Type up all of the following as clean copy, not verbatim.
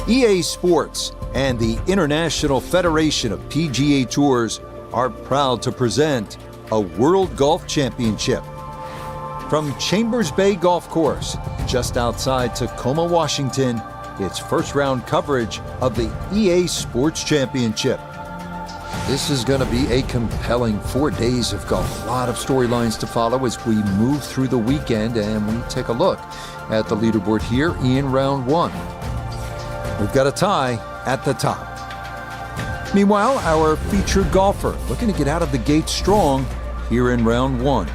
EA Sports and the International Federation of PGA Tours are proud to present a World Golf Championship. From Chambers Bay Golf Course, just outside Tacoma, Washington, it's first round coverage of the EA Sports Championship. This is going to be a compelling 4 days of golf. A lot of storylines to follow as we move through the weekend, and we take a look at the leaderboard here in round one. We've got a tie at the top. Meanwhile, our featured golfer looking to get out of the gate strong here in round one.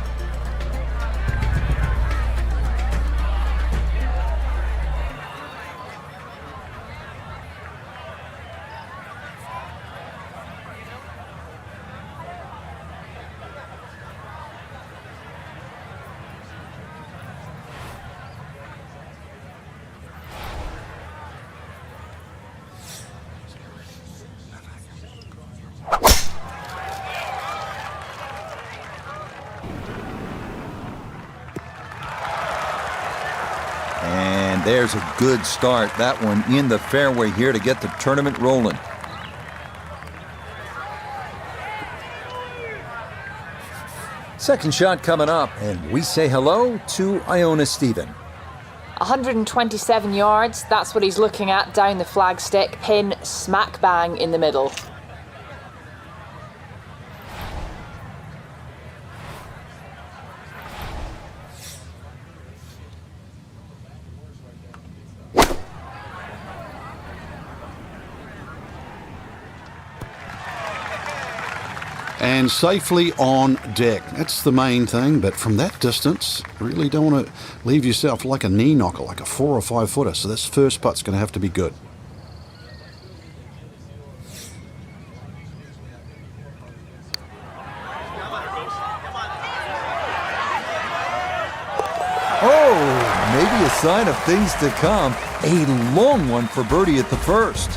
And there's a good start. That one in the fairway here to get the tournament rolling. Second shot coming up, and we say hello to Iona Stephen. 127 yards, that's what he's looking at down the flagstick, pin smack bang in the middle. And safely on deck. That's the main thing, but from that distance, really don't want to leave yourself like a knee knocker, like a 4 or 5 footer. So this first putt's going to have to be good. Oh, maybe a sign of things to come. A long one for birdie at the first.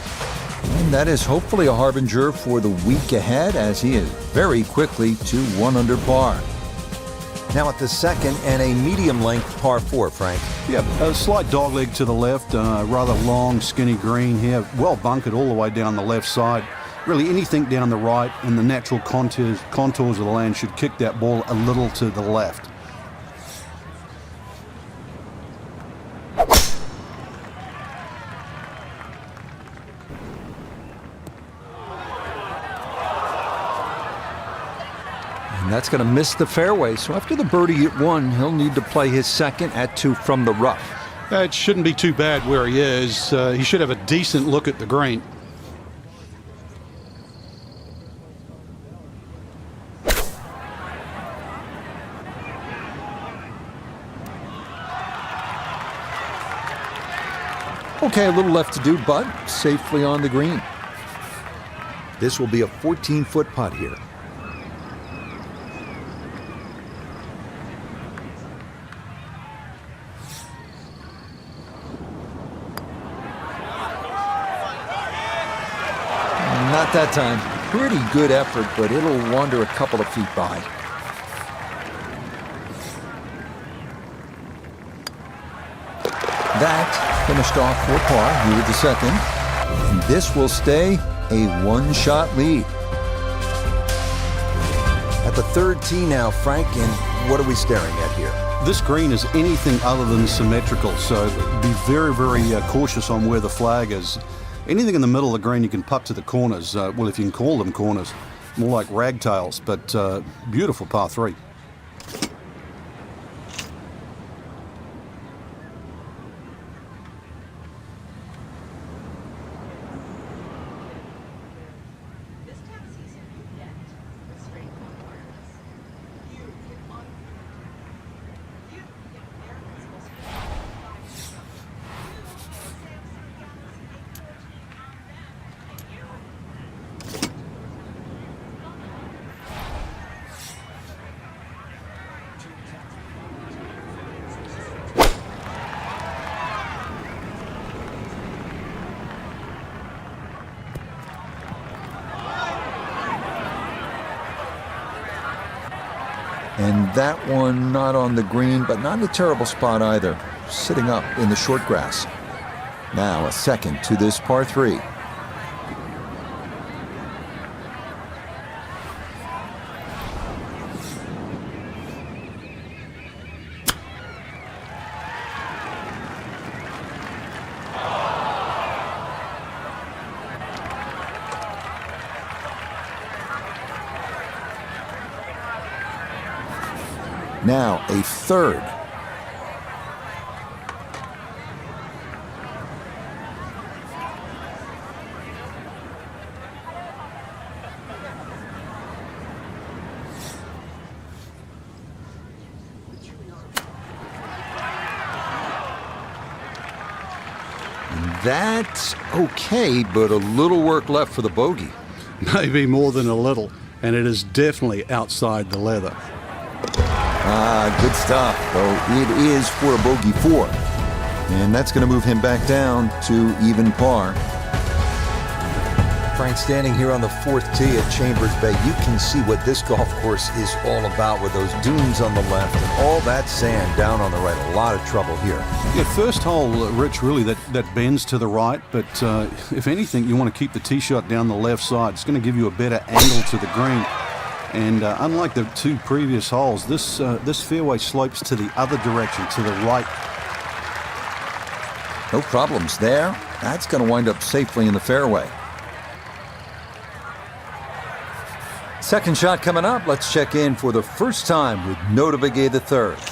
And that is hopefully a harbinger for the week ahead, as he is very quickly to 1 under par. Now at the second and a medium length par 4, Frank. Yeah, a slight dogleg to the left, rather long, skinny green here, well bunkered all the way down the left side. Really anything down the right and the natural contours of the land should kick that ball a little to the left. That's going to miss the fairway, so after the birdie at 1, he'll need to play his second at 2 from the rough. It shouldn't be too bad where he is. He should have a decent look at the green. Okay, a little left to do, but safely on the green. This will be a 14-foot putt here. Not that time. Pretty good effort, but it'll wander a couple of feet by. That finished off for par here with the second. And this will stay a one-shot lead. At the third tee now, Frank, and what are we staring at here? This green is anything other than symmetrical, so be very, very cautious on where the flag is. Anything in the middle of the green you can putt to the corners, well, if you can call them corners, more like ragtails, but beautiful par 3. And that one not on the green, but not in a terrible spot either. Sitting up in the short grass. Now a second to this par 3. Now a third. And that's okay, but a little work left for the bogey. Maybe more than a little, and it is definitely outside the leather. Good stuff, though it is for a bogey 4. And that's going to move him back down to even par. Frank, standing here on the 4th tee at Chambers Bay, you can see what this golf course is all about with those dunes on the left and all that sand down on the right. A lot of trouble here. Yeah, first hole, Rich, really that bends to the right, but if anything, you want to keep the tee shot down the left side. It's going to give you a better angle to the green. And unlike the 2 previous holes, this fairway slopes to the other direction, to the right. No problems there. That's going to wind up safely in the fairway. Second shot coming up. Let's check in for the first time with Notavigay III.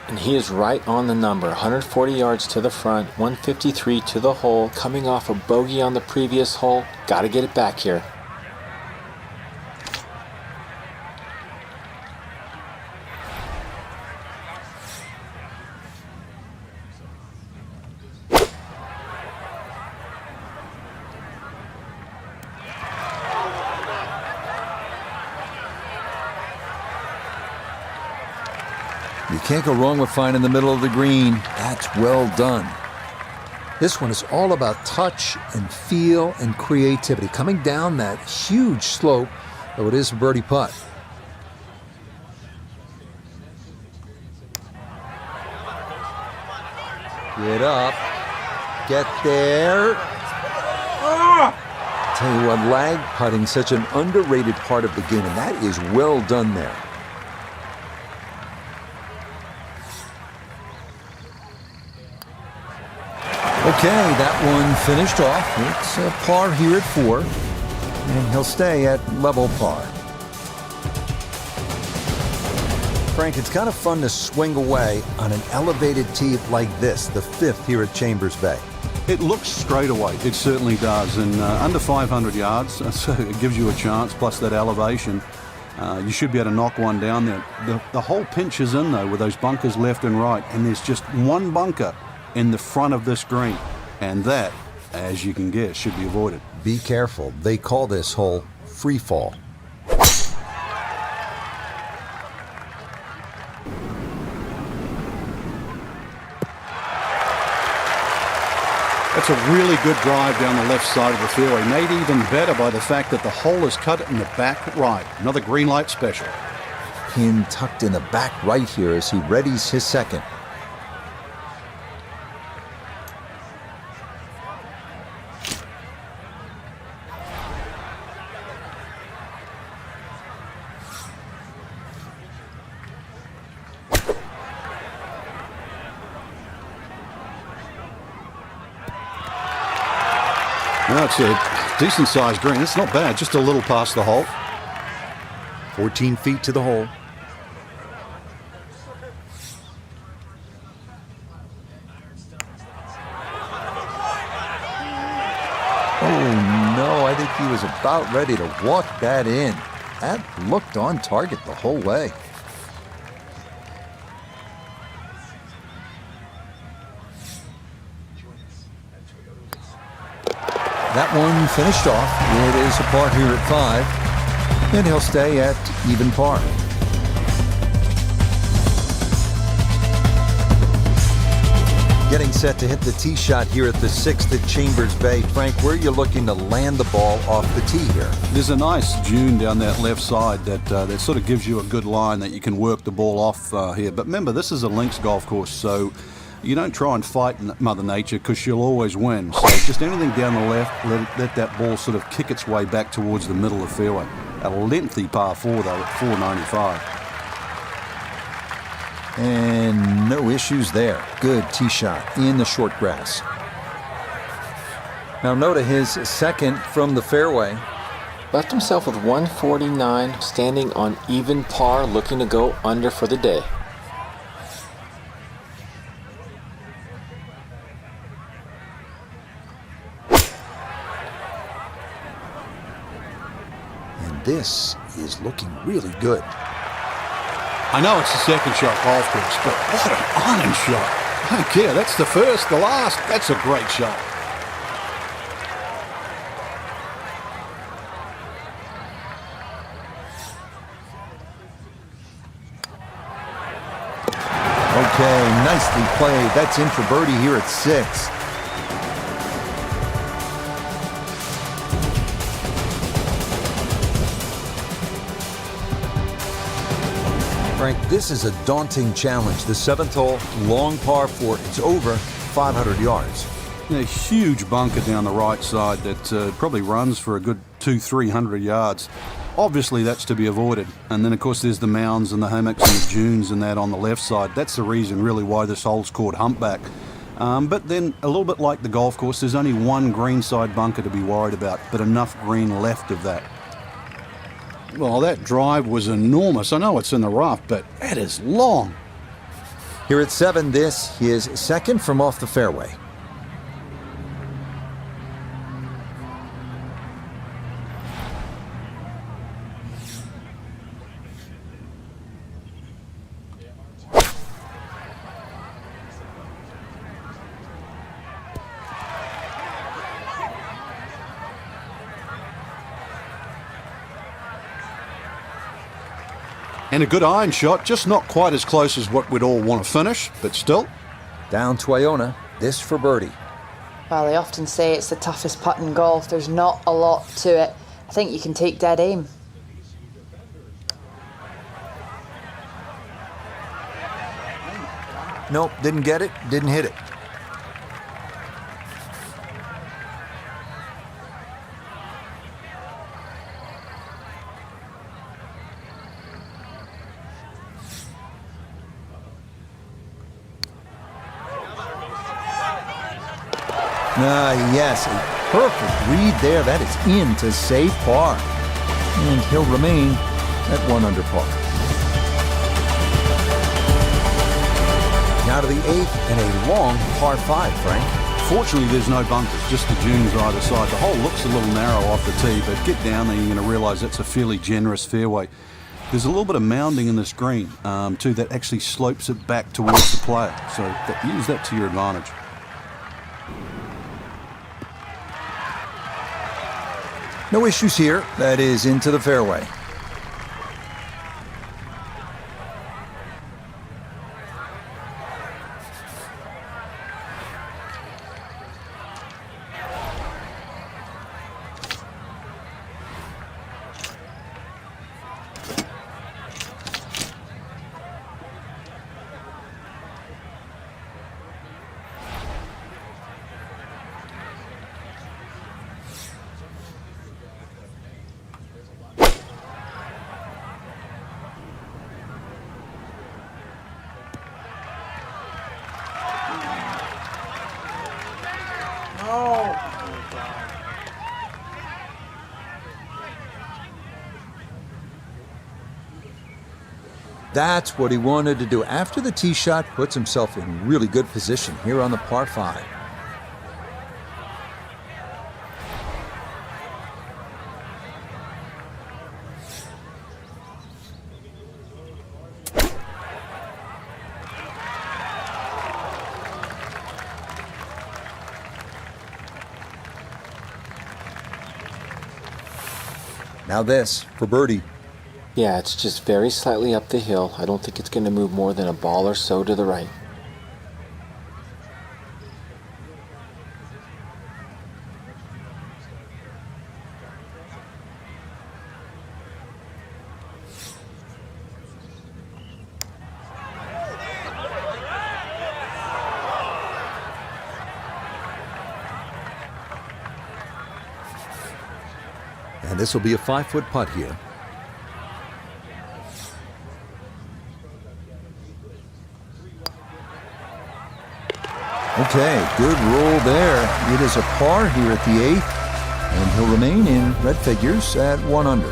And he is right on the number. 140 yards to the front, 153 to the hole, coming off a bogey on the previous hole. Got to get it back here. You can't go wrong with finding the middle of the green. That's well done. This one is all about touch and feel and creativity. Coming down that huge slope, though it is a birdie putt. Get up. Get there. Tell you what, lag putting, such an underrated part of the game, and that is well done there. Okay, that one finished off. It's a par here at 4, and he'll stay at level par. Frank, it's kind of fun to swing away on an elevated tee like this, the 5th here at Chambers Bay. It looks straight away. It certainly does. And under 500 yards, so it gives you a chance, plus that elevation. You should be able to knock one down there. The whole pinch is in, though, with those bunkers left and right, and there's just one bunker in the front of this green, and that, as you can guess, should be avoided. Be careful. They call this hole free fall. That's a really good drive down the left side of the fairway, made even better by the fact that the hole is cut in the back right. Another green light special. Pin tucked in the back right here as he readies his second. Well, it's a decent-sized green. It's not bad, just a little past the hole. 14 feet to the hole. Oh no, I think he was about ready to walk that in. That looked on target the whole way. That one finished off. It is a par here at 5, and he'll stay at even par. Getting set to hit the tee shot here at the 6th at Chambers Bay. Frank, where are you looking to land the ball off the tee here? There's a nice dune down that left side that sort of gives you a good line that you can work the ball off here. But remember, this is a links golf course, so you don't try and fight Mother Nature because she'll always win. So just anything down the left, let that ball sort of kick its way back towards the middle of the fairway. A lengthy par 4 though at 495. And no issues there. Good tee shot in the short grass. Now Nota his second from the fairway. Left himself with 149, standing on even par, looking to go under for the day. And this is looking really good. I know it's the second shot golf course, but what an iron shot. I don't care. That's the first, the last. That's a great shot. Okay, nicely played. That's in for birdie here at 6. Frank, this is a daunting challenge. The 7th hole, long par 4. It's over 500 yards. A huge bunker down the right side that probably runs for a good 200-300 yards. Obviously, that's to be avoided. And then, of course, there's the mounds and the hammocks and the dunes and that on the left side. That's the reason, really, why this hole's called Humpback. But then, a little bit like the golf course, there's only one greenside bunker to be worried about, but enough green left of that. Well, that drive was enormous. I know it's in the rough, but that is long. Here at 7, this his second from off the fairway. And a good iron shot, just not quite as close as what we'd all want to finish, but still. Down to Iona, this for birdie. Well, they often say it's the toughest putt in golf. There's not a lot to it. I think you can take dead aim. Nope, didn't get it, didn't hit it. Yes, a perfect read there. That is in to save par. And he'll remain at 1 under par. Now to the 8th and a long par 5, Frank. Fortunately, there's no bunkers, just the dunes either side. The hole looks a little narrow off the tee, but get down there, you're going to realise that's a fairly generous fairway. There's a little bit of mounding in this green, too, that actually slopes it back towards the player. So use that to your advantage. No issues here. That is into the fairway. That's what he wanted to do. After the tee shot, puts himself in really good position here on the par 5. Now this for birdie. Yeah, it's just very slightly up the hill. I don't think it's going to move more than a ball or so to the right. And this will be a 5-foot putt here. Okay, good roll there. It is a par here at the 8th, and he'll remain in red figures at 1 under.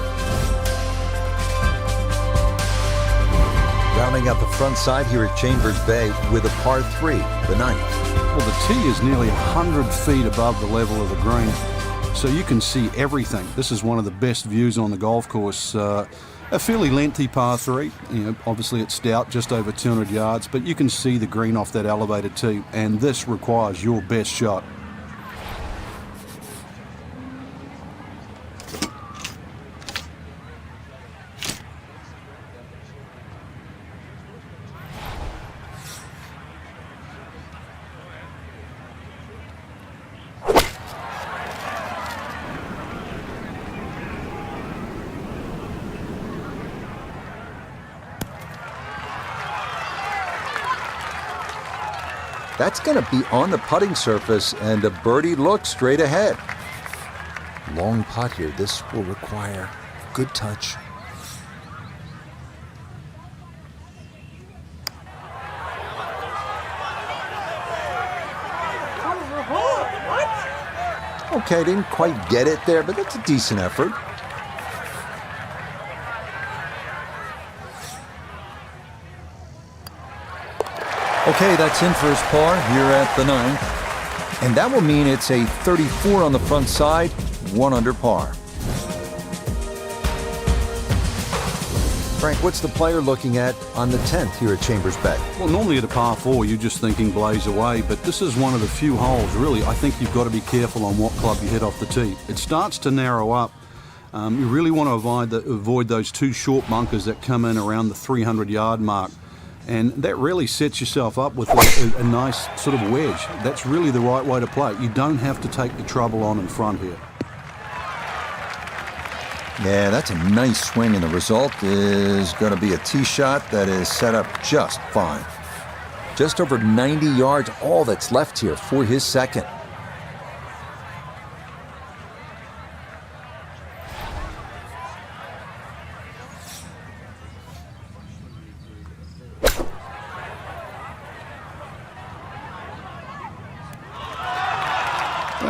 Rounding out the front side here at Chambers Bay with a par 3, the 9th. Well, the tee is nearly 100 feet above the level of the green, so you can see everything. This is one of the best views on the golf course. A fairly lengthy par 3. Obviously it's stout, just over 200 yards, but you can see the green off that elevated tee, and this requires your best shot. That's going to be on the putting surface, and a birdie look straight ahead. Long putt here. This will require good touch. Okay, didn't quite get it there, but that's a decent effort. Okay, that's in for his par here at the 9th. And that will mean it's a 34 on the front side, 1 under par. Frank, what's the player looking at on the 10th here at Chambers Bay? Well, normally at a par 4, you're just thinking blaze away, but this is one of the few holes, really, I think you've got to be careful on what club you hit off the tee. It starts to narrow up. You really want to avoid those 2 short bunkers that come in around the 300-yard mark. And that really sets yourself up with a nice sort of wedge. That's really the right way to play. You don't have to take the trouble on in front here. Yeah, that's a nice swing, and the result is going to be a tee shot that is set up just fine. Just over 90 yards, all that's left here for his second.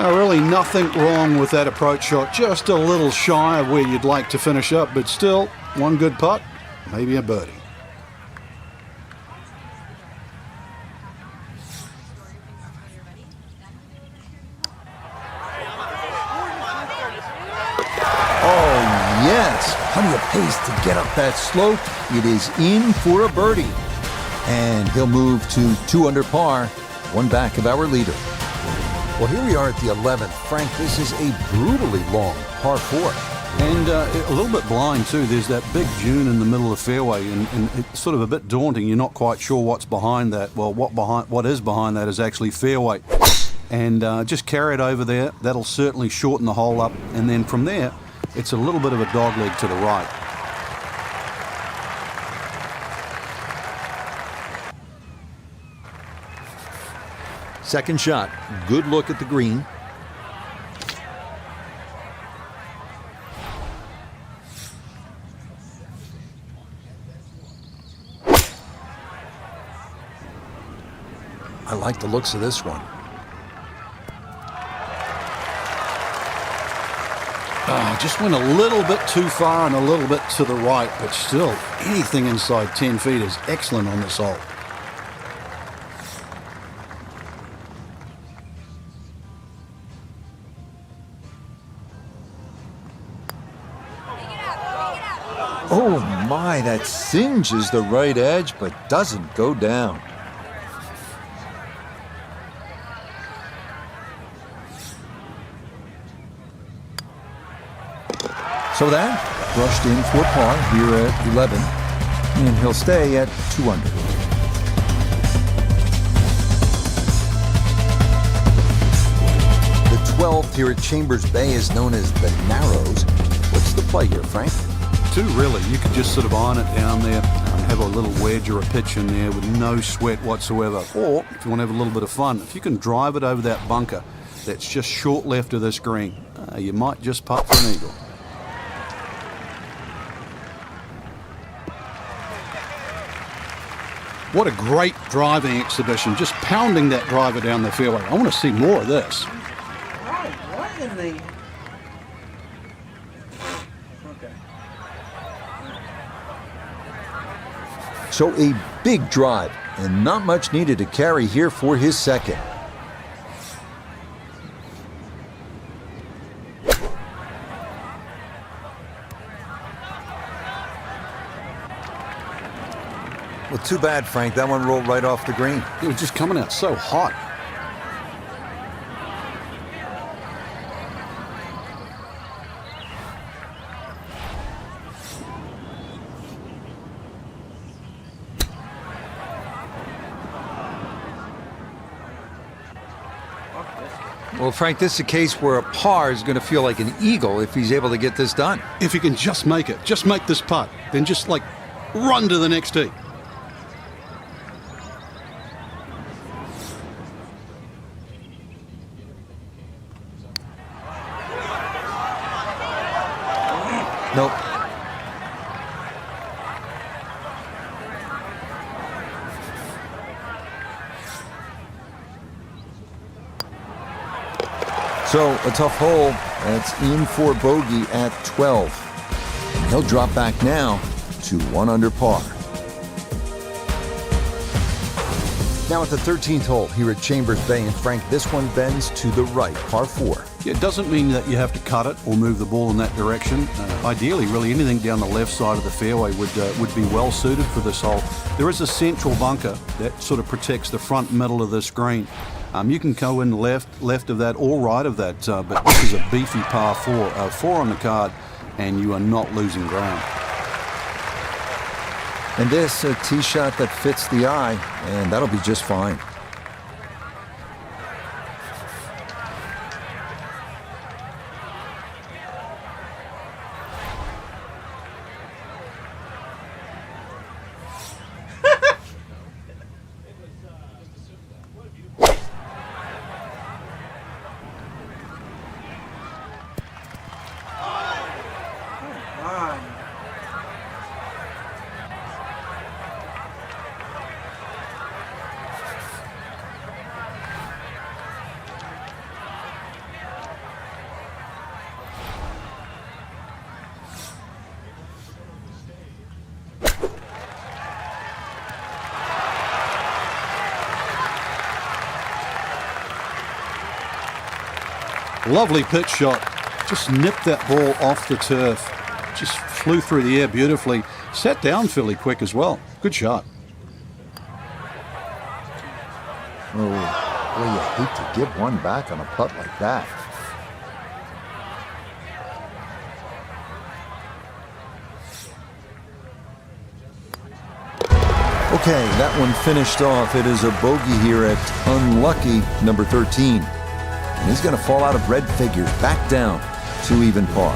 Really nothing wrong with that approach shot, just a little shy of where you'd like to finish up, but still, one good putt, maybe a birdie. Oh, yes, plenty of pace to get up that slope. It is in for a birdie. And he'll move to 2 under par, 1 back of our leader. Well, here we are at the 11th. Frank, this is a brutally long par 4. And a little bit blind, too. There's that big dune in the middle of the fairway, and it's sort of a bit daunting. You're not quite sure what's behind that. Well, what is behind that is actually fairway. And just carry it over there. That'll certainly shorten the hole up. And then from there, it's a little bit of a dogleg to the right. Second shot, good look at the green. I like the looks of this one. Just went a little bit too far and a little bit to the right, but still, anything inside 10 feet is excellent on this hole. Oh my, that singes the right edge, but doesn't go down. So that brushed in for par here at 11, and he'll stay at 2 under. The 12th here at Chambers Bay is known as the Narrows. What's the play here, Frank? Two, really. You could just sort of iron it down there, have a little wedge or a pitch in there with no sweat whatsoever. Or, if you want to have a little bit of fun, if you can drive it over that bunker that's just short left of this green, you might just putt for an eagle. What a great driving exhibition, just pounding that driver down the fairway. I want to see more of this. So a big drive, and not much needed to carry here for his second. Well, too bad, Frank. That one rolled right off the green. It was just coming out so hot. Well, Frank, this is a case where a par is going to feel like an eagle if he's able to get this done. If he can just make it, just make this putt, then just like run to the next tee. Nope. So a tough hole. That's in for bogey at 12. And he'll drop back now to 1 under par. Now at the 13th hole here at Chambers Bay, and Frank, this one bends to the right, par 4. It doesn't mean that you have to cut it or move the ball in that direction. Ideally, really anything down the left side of the fairway would be well suited for this hole. There is a central bunker that sort of protects the front middle of this green. You can go in left of that or right of that, but this is a beefy par 4, 4 on the card, and you are not losing ground. And this, a tee shot that fits the eye, and that'll be just fine. Lovely pitch shot. Just nipped that ball off the turf. Just flew through the air beautifully. Sat down fairly quick as well. Good shot. Oh, boy, you hate to give one back on a putt like that. Okay, that one finished off. It is a bogey here at unlucky number 13. And he's going to fall out of red figures back down to even par.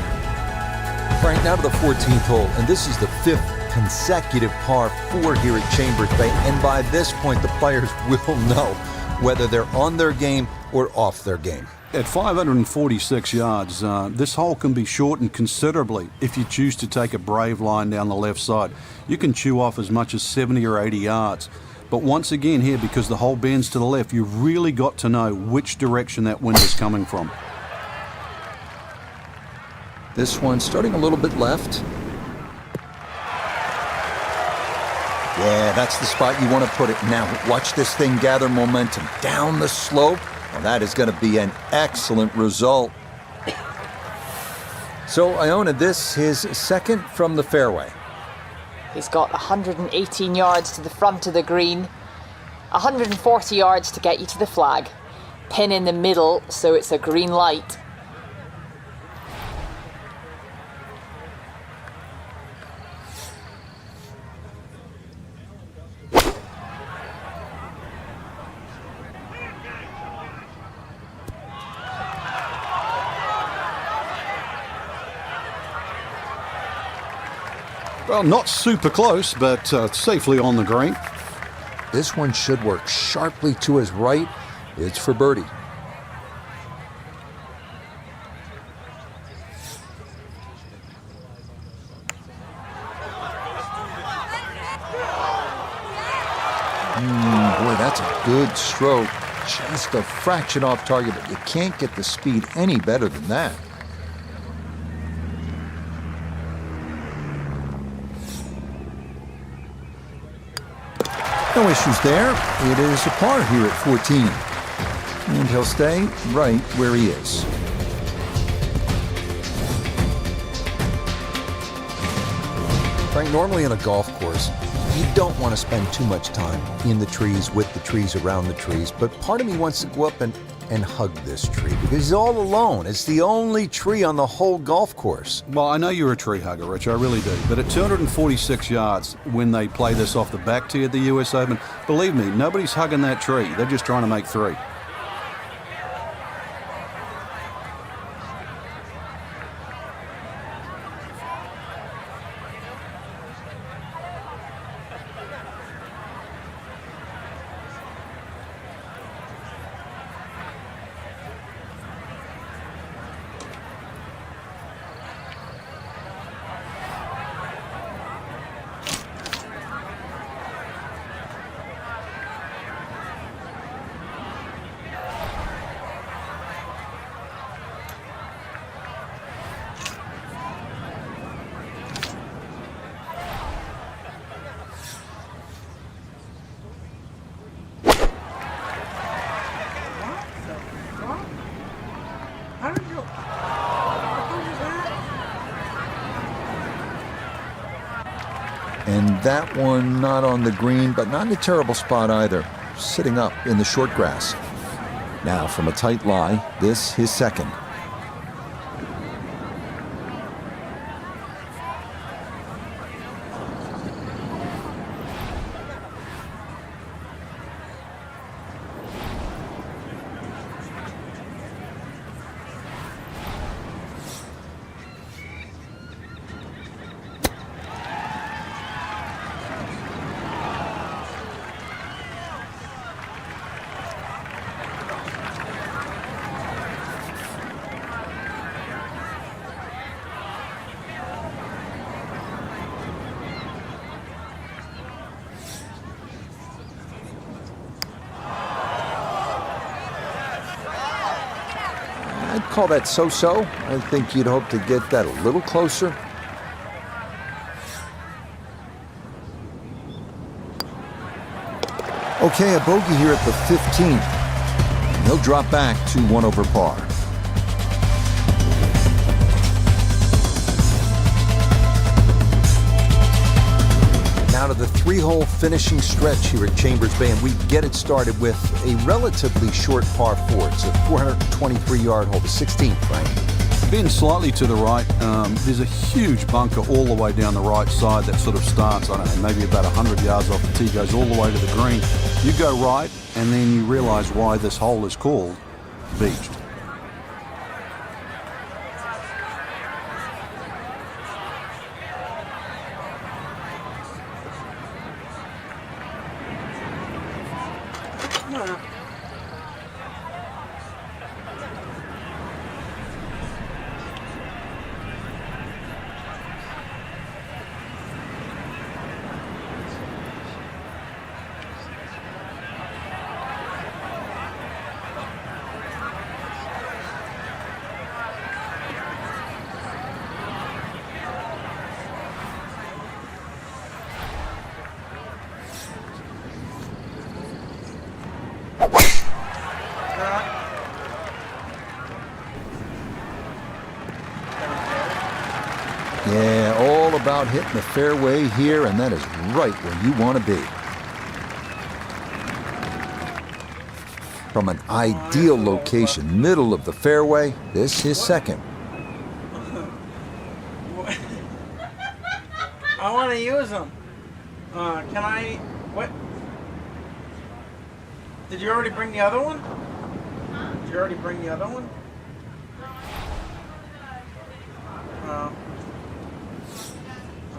Frank, now to the 14th hole, and this is the 5th consecutive par 4 here at Chambers Bay. And by this point, the players will know whether they're on their game or off their game. At 546 yards, this hole can be shortened considerably if you choose to take a brave line down the left side. You can chew off as much as 70 or 80 yards. But once again here, because the hole bends to the left, you've really got to know which direction that wind is coming from. This one starting a little bit left. Yeah, that's the spot you want to put it. Now, watch this thing gather momentum down the slope. Well, that is going to be an excellent result. So, Iona, this his second from the fairway. He's got 118 yards to the front of the green, 140 yards to get you to the flag. Pin in the middle, so it's a green light. Well, not super close, but safely on the green. This one should work sharply to his right. It's for birdie. Boy, that's a good stroke. Just a fraction off target, but you can't get the speed any better than that. No issues there. It is a par here at 14. And he'll stay right where he is. Frank, normally in a golf course, you don't want to spend too much time in the trees, with the trees, around the trees. But part of me wants to go up and hug this tree because he's all alone. It's the only tree on the whole golf course. Well, I know you're a tree hugger, Rich, I really do. But at 246 yards, when they play this off the back tee at the US Open, believe me, nobody's hugging that tree. They're just trying to make three. And that one not on the green, but not in a terrible spot either. Sitting up in the short grass. Now from a tight lie, this his second. I'd call that so-so. I think you'd hope to get that a little closer. Okay, a bogey here at the 15th. And he'll drop back to 1 over par. Now to the 3-hole finishing stretch here at Chambers Bay, and we get it started with a relatively short par 4. It's a 423-yard hole, the 16th, Frank. Being slightly to the right, there's a huge bunker all the way down the right side that sort of starts, I don't know, maybe about 100 yards off the tee, goes all the way to the green. You go right, and then you realize why this hole is called beached. Yeah, all about hitting the fairway here, and that is right where you want to be. From an ideal location, middle of the fairway, this is second. I want to use them. Can I? What? Did you already bring the other one? Did you already bring the other one?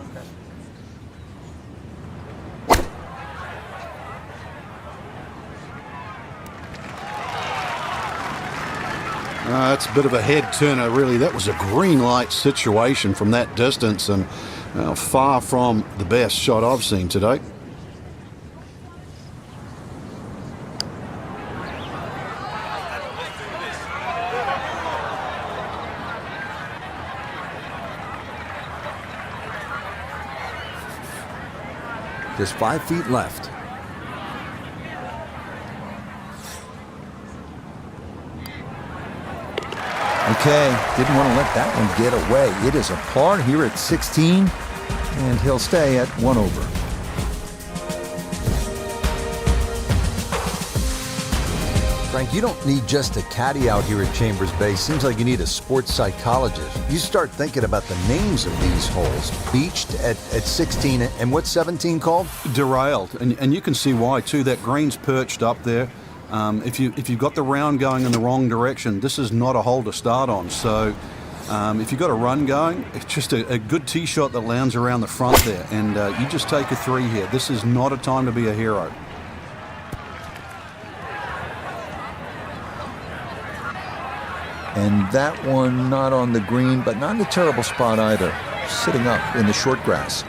Okay. That's a bit of a head turner, really. That was a green light situation from that distance, and far from the best shot I've seen today. Just 5 feet left. Okay, didn't want to let that one get away. It is a par here at 16, and he'll stay at 1 over. Frank, you don't need just a caddy out here at Chambers Bay. Seems like you need a sports psychologist. You start thinking about the names of these holes. Beached at 16, and what's 17 called? Derailed, and you can see why too. That green's perched up there. If you've got the round going in the wrong direction, this is not a hole to start on. So if you've got a run going, it's just a good tee shot that lands around the front there, and you just take a 3 here. This is not a time to be a hero. And that one not on the green, but not in a terrible spot either. Sitting up in the short grass.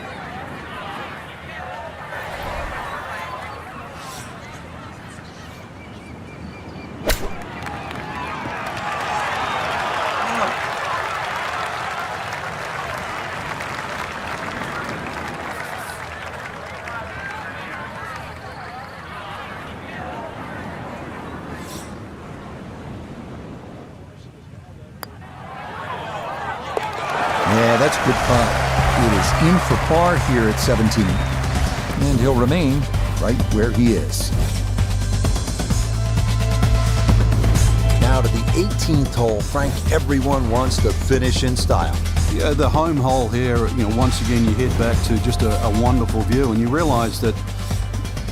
Yeah, that's a good putt. It is in for par here at 17. And he'll remain right where he is. Now to the 18th hole. Frank, everyone wants to finish in style. Yeah, the home hole here, once again you head back to just a wonderful view, and you realise that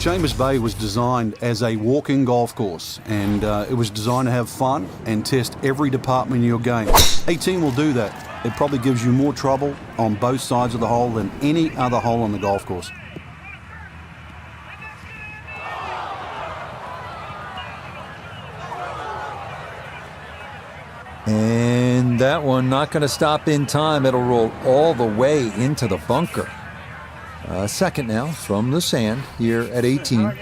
Chambers Bay was designed as a walking golf course, and it was designed to have fun and test every department in your game. 18 will do that. It probably gives you more trouble on both sides of the hole than any other hole on the golf course. And that one not going to stop in time. It'll roll all the way into the bunker. Second now from the sand here at 18.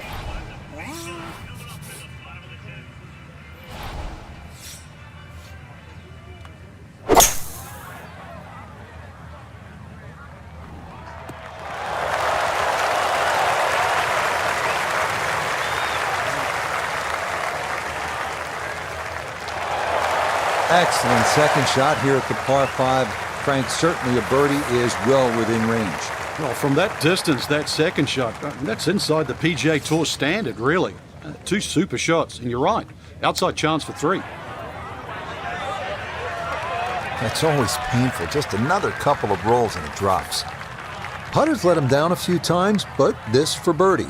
Excellent second shot here at the par 5. Frank, certainly a birdie is well within range. Well, from that distance, that second shot, that's inside the PGA Tour standard, really. 2 super shots, and you're right. Outside chance for 3. That's always painful. Just another couple of rolls and it drops. Putters let him down a few times, but this for birdie.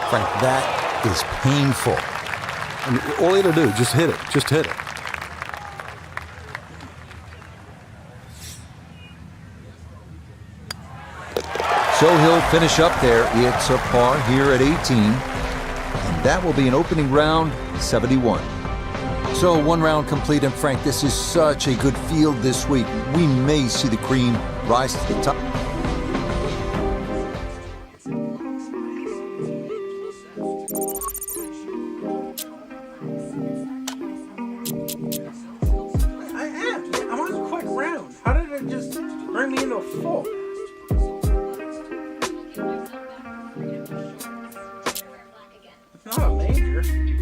Frank, that is painful. And all you got to do, just hit it. Just hit it. So he'll finish up there. It's a par here at 18. And that will be an opening round, 71. So 1 round complete, and Frank, this is such a good field this week. We may see the cream rise to the top. I want a quick round. How did it just bring me into a full? here.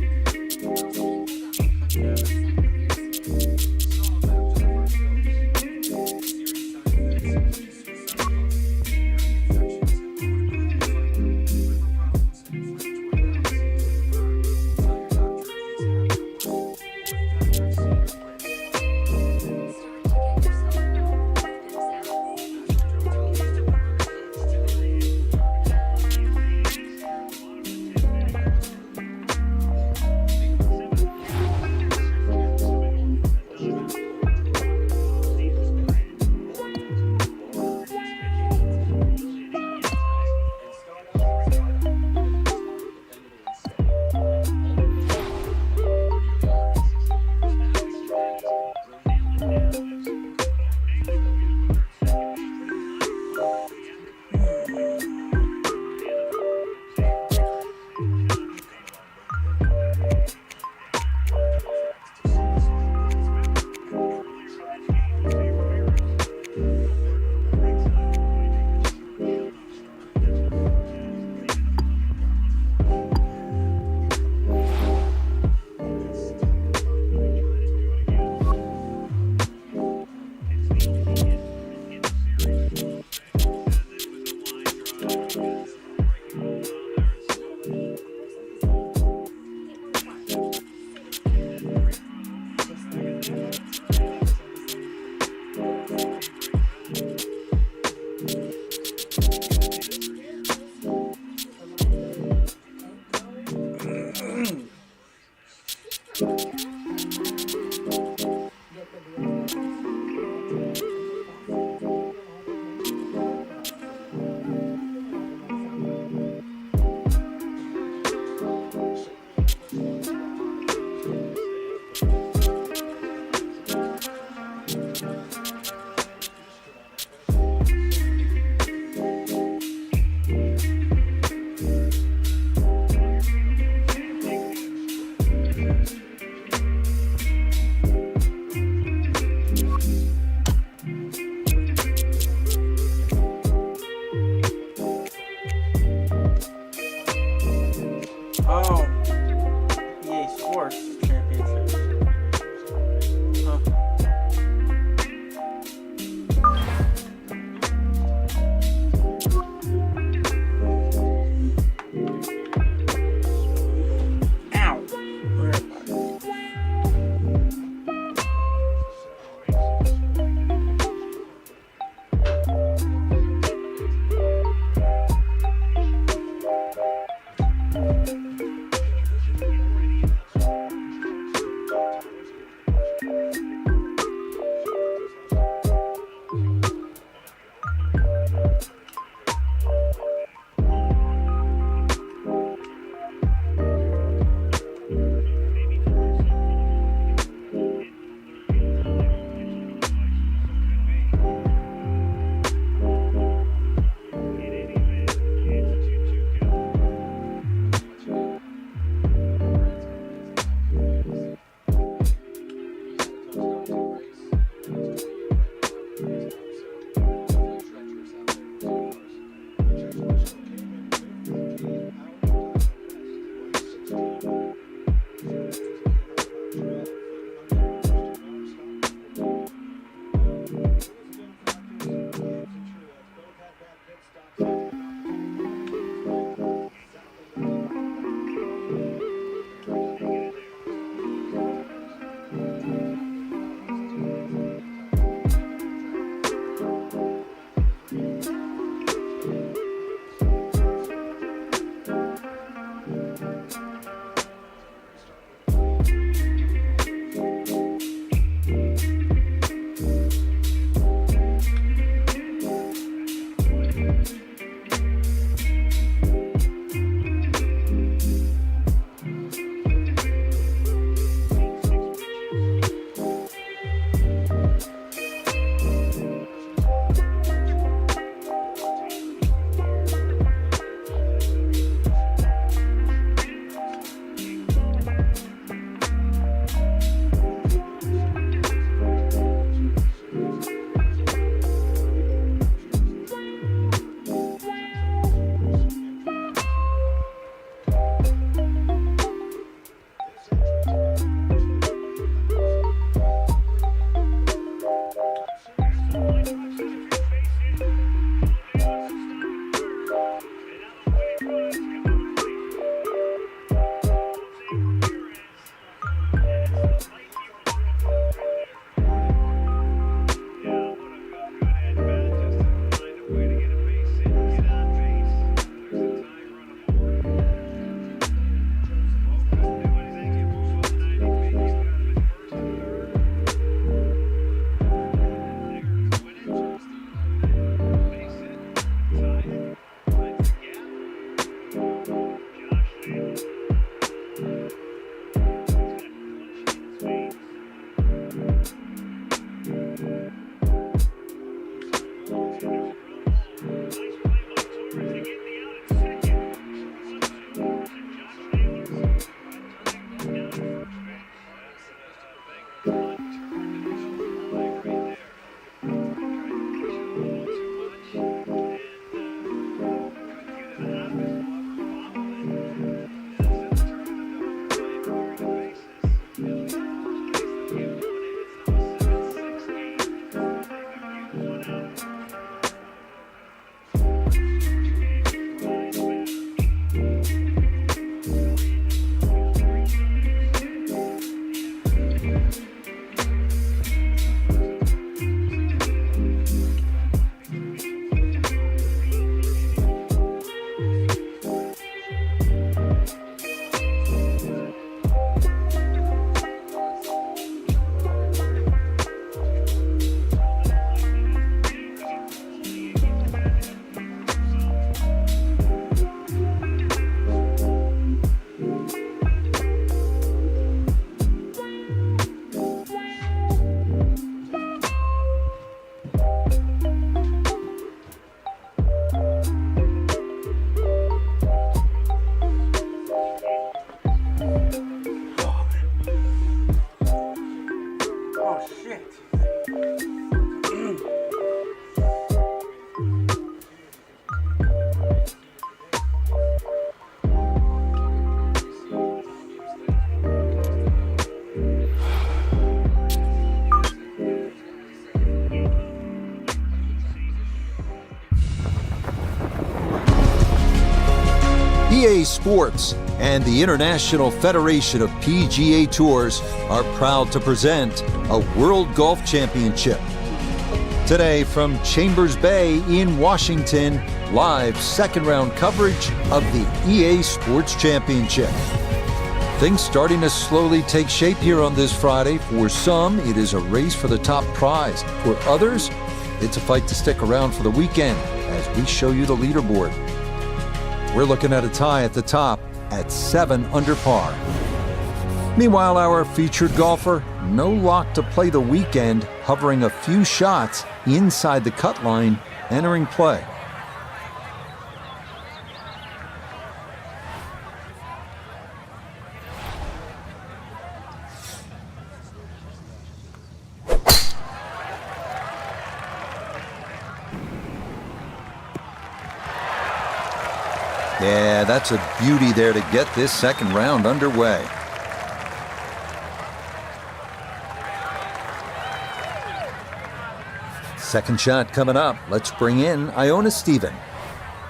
Oh, PGA Sports Championships. Huh. Ow! Where am I? EA Sports and the International Federation of PGA Tours are proud to present a World Golf Championship. Today from Chambers Bay in Washington, live second round coverage of the EA Sports Championship. Things starting to slowly take shape here on this Friday. For some, it is a race for the top prize. For others, it's a fight to stick around for the weekend as we show you the leaderboard. We're looking at a tie at the top at 7 under par. Meanwhile, our featured golfer, no lock to play the weekend, hovering a few shots inside the cut line, entering play. Yeah, that's a beauty there to get this second round underway. Second shot coming up. Let's bring in Iona Stephen.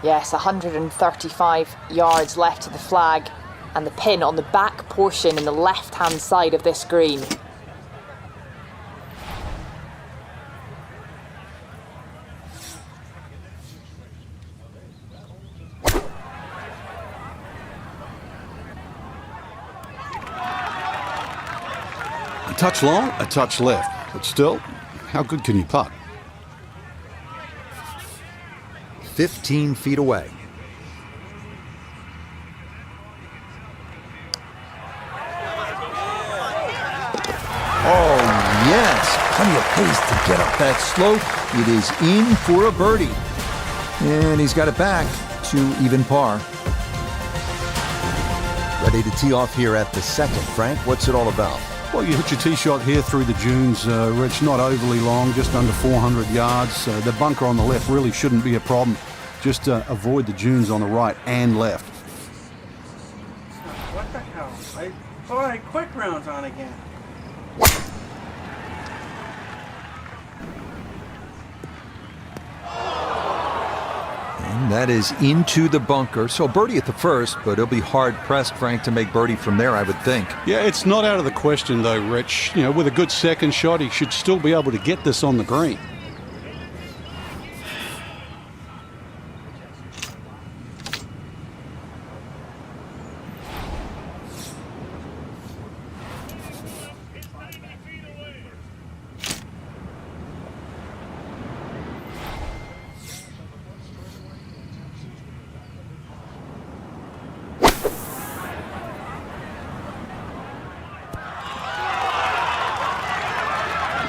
Yes, 135 yards left to the flag and the pin on the back portion in the left-hand side of this green. A touch long, a touch left. But still, how good can you putt? 15 feet away. Oh, yes. Plenty of pace to get up that slope. It is in for a birdie. And he's got it back to even par. Ready to tee off here at the second. Frank, what's it all about? Well, you hit your tee shot here through the dunes, Rich, not overly long, just under 400 yards. The bunker on the left really shouldn't be a problem. Just avoid the dunes on the right and left. What the hell? I thought I had quick rounds on again. And that is into the bunker. So birdie at the first, but it'll be hard-pressed, Frank, to make birdie from there, I would think. Yeah, it's not out of the question, though, Rich. You know, with a good second shot, he should still be able to get this on the green.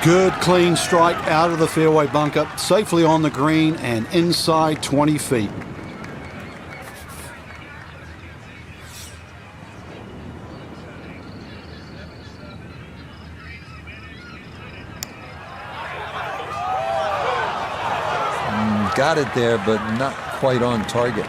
Good clean strike out of the fairway bunker, safely on the green and inside 20 feet. Got it there, but not quite on target.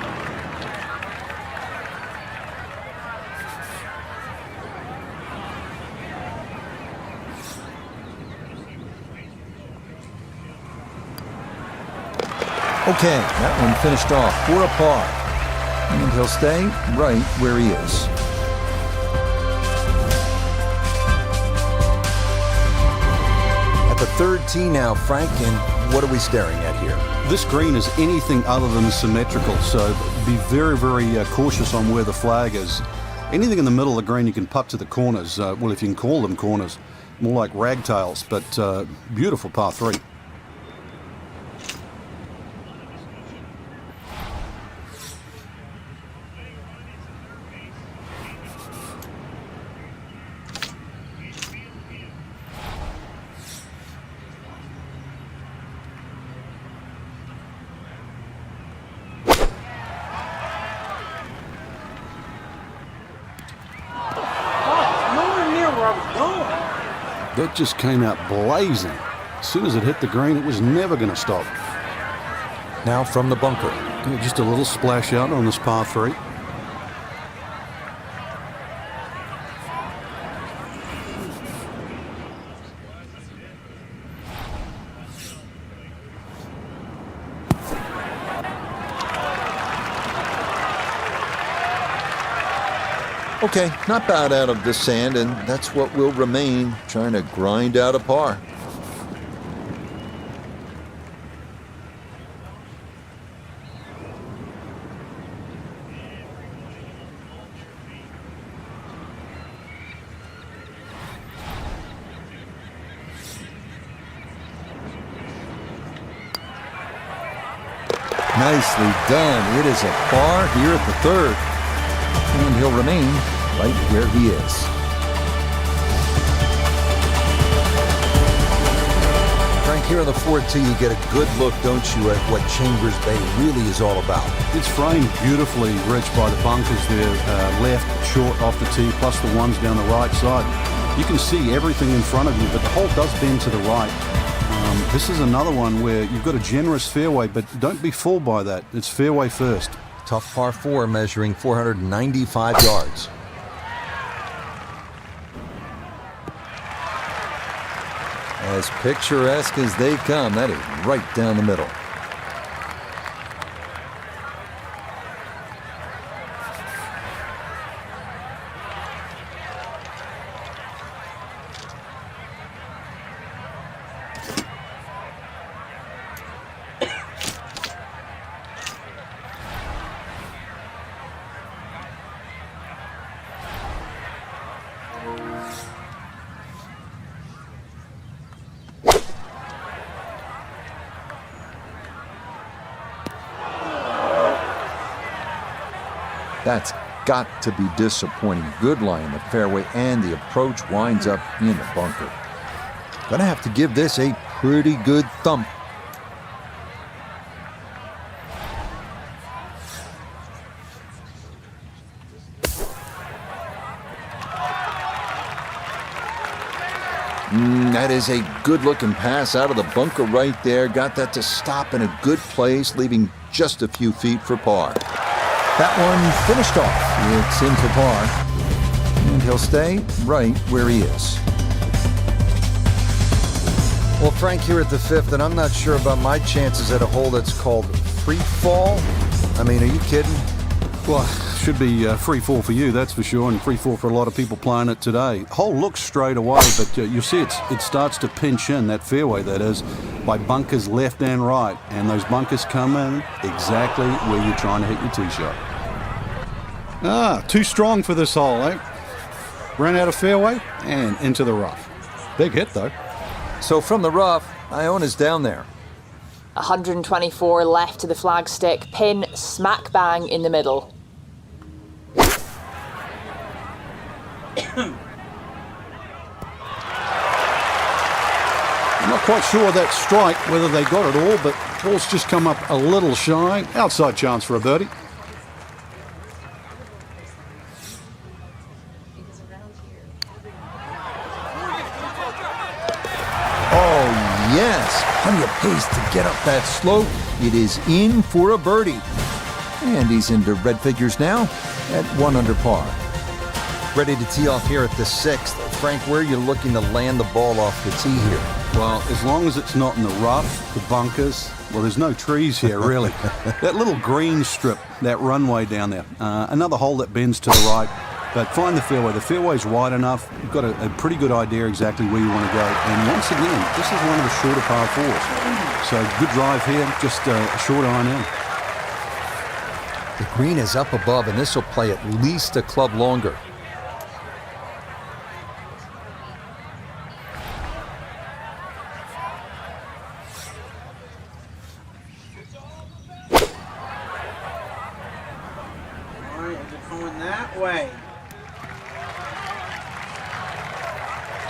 Okay, that one finished off for a par. And he'll stay right where he is. At the third tee now, Frank, and what are we staring at here? This green is anything other than symmetrical, so be very, very cautious on where the flag is. Anything in the middle of the green you can putt to the corners. Well, if you can call them corners, more like ragtails, but beautiful par 3. That just came out blazing. As soon as it hit the green, it was never going to stop. Now from the bunker. Just a little splash out on this par 3. Okay, not bad out of the sand, and that's what will remain, trying to grind out a par. Nicely done. It is a par here at the third. And he'll remain right where he is. Frank, here on the 4th tee, you get a good look, don't you, at what Chambers Bay really is all about. It's framed beautifully, Rich, by the bunkers there, left, short off the tee, plus the ones down the right side. You can see everything in front of you, but the hole does bend to the right. This is another one where you've got a generous fairway, but don't be fooled by that. It's fairway first. Tough par 4 measuring 495 yards. As picturesque as they come, that is right down the middle. That's got to be disappointing. Good lie in the fairway, and the approach winds up in the bunker. Gonna have to give this a pretty good thump. That is a good-looking pass out of the bunker right there. Got that to stop in a good place, leaving just a few feet for par. That one finished off. It's in for par. And he'll stay right where he is. Well, Frank, here at the 5th, and I'm not sure about my chances at a hole that's called free fall. I mean, are you kidding? Well, should be free fall for you, that's for sure, and free fall for a lot of people playing it today. Hole looks straight away, but you see it starts to pinch in, that fairway that is, by bunkers left and right, and those bunkers come in exactly where you're trying to hit your tee shot. Too strong for this hole, eh? Ran out of fairway and into the rough. Big hit, though. So from the rough, Iona's down there. 124 left to the flagstick, pin smack bang in the middle. I'm not quite sure that strike, whether they got it all, but ball's just come up a little shy. Outside chance for a birdie. Oh, yes. Plenty of pace to get up that slope. It is in for a birdie. And he's into red figures now at 1 under par. Ready to tee off here at the 6th. Frank, where are you looking to land the ball off the tee here? Well, as long as it's not in the rough, the bunkers, well, there's no trees here, really. That little green strip, that runway down there. Another hole that bends to the right. But find the fairway. The fairway's wide enough. You've got a pretty good idea exactly where you want to go. And once again, this is one of the shorter par 4s. So good drive here, just a short iron in. The green is up above, and this will play at least a club longer. Going that way.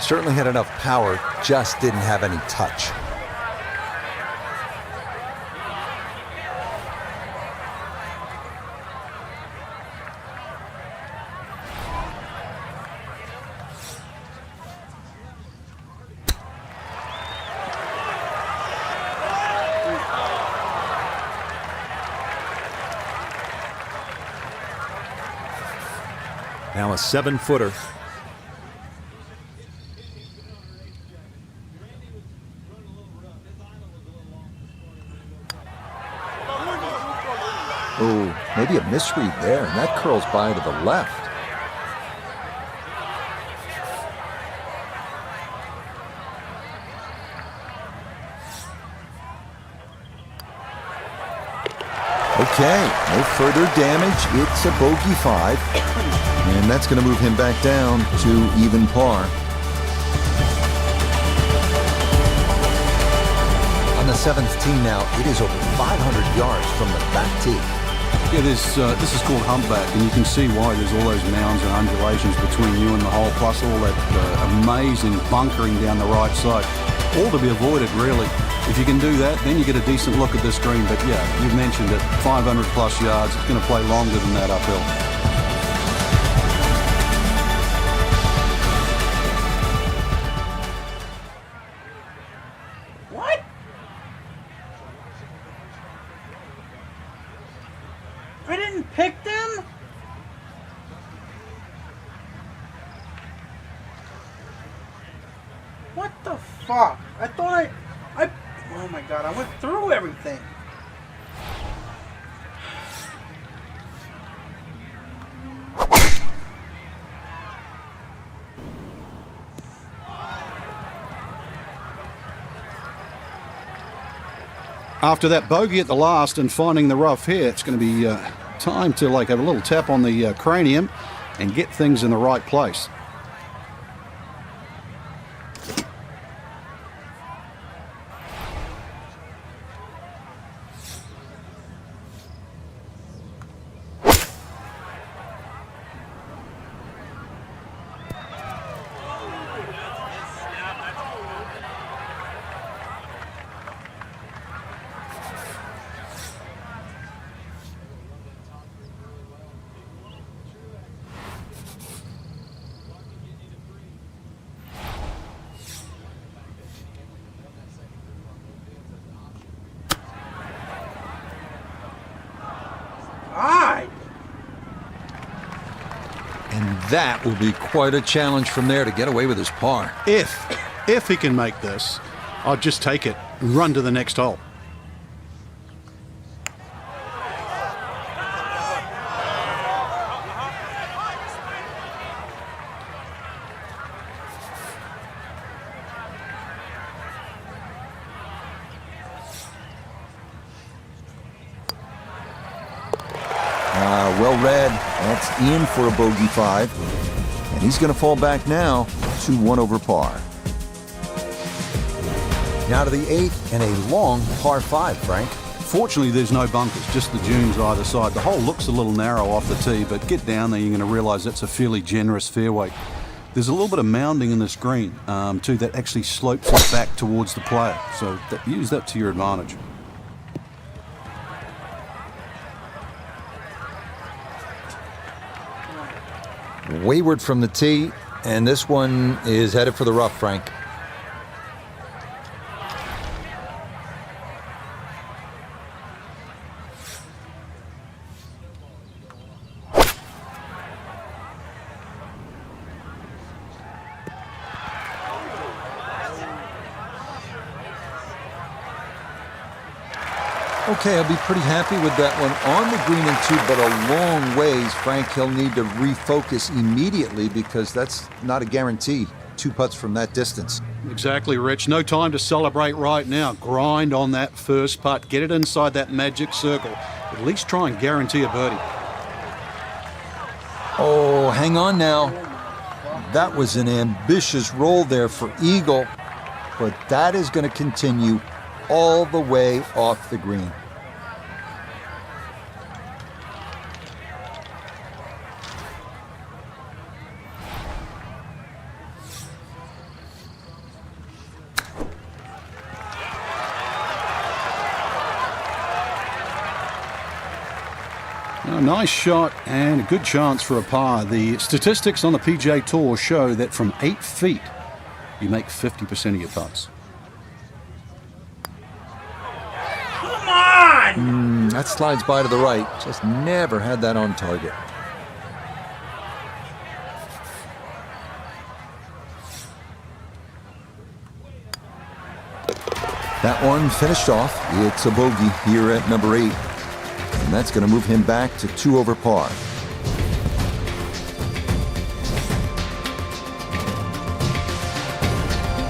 Certainly had enough power, just didn't have any touch. Now a 7-footer. Oh, maybe a misread there, and that curls by to the left. Okay, no further damage. It's a bogey 5. And that's going to move him back down to even par. On the 7th tee now, it is over 500 yards from the back tee. Yeah, this is called humpback, and you can see why there's all those mounds and undulations between you and the hole, plus all that amazing bunkering down the right side. All to be avoided, really. If you can do that, then you get a decent look at this green. But yeah, you've mentioned it, 500 plus yards. It's going to play longer than that uphill. What? I didn't pick them? What the fuck? I thought oh my god, I went through everything. After that bogey at the last and finding the rough here, it's going to be time to have a little tap on the cranium and get things in the right place. God. And that will be quite a challenge from there to get away with his par. If he can make this, I'll just take it and run to the next hole. Well read. That's in for a bogey 5. And he's going to fall back now to 1 over par. Now to the 8th and a long par 5, Frank. Fortunately, there's no bunkers, just the dunes either side. The hole looks a little narrow off the tee, but get down there, you're going to realize that's a fairly generous fairway. There's a little bit of mounding in this green, too, that actually slopes it back towards the player. So use that to your advantage. Wayward from the tee, and this one is headed for the rough, Frank. Okay, I'll be pretty happy with that one on the green and 2, but a long ways. Frank, he'll need to refocus immediately because that's not a guarantee. 2 putts from that distance. Exactly, Rich. No time to celebrate right now. Grind on that first putt. Get it inside that magic circle. At least try and guarantee a birdie. Oh, hang on now. That was an ambitious roll there for eagle, but that is going to continue all the way off the green. A nice shot and a good chance for a par. The statistics on the PGA Tour show that from 8 feet, you make 50% of your putts. Come on! That slides by to the right. Just never had that on target. That one finished off. It's a bogey here at number 8. And that's going to move him back to 2 over par.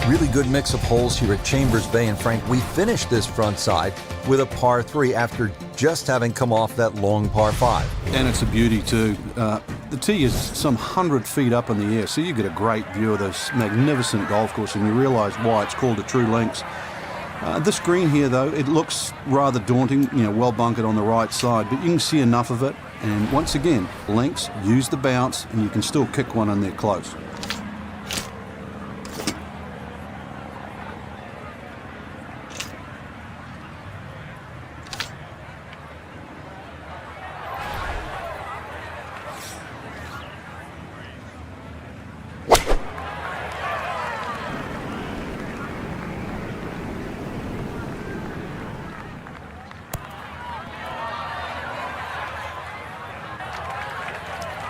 Really good mix of holes here at Chambers Bay. And Frank, we finished this front side with a par 3 after just having come off that long par 5. And it's a beauty too. The tee is some 100 feet up in the air, so you get a great view of this magnificent golf course, and you realise why it's called a true links. This green here, though, it looks rather daunting, well bunkered on the right side, but you can see enough of it. And once again, links, use the bounce, and you can still kick one in there close.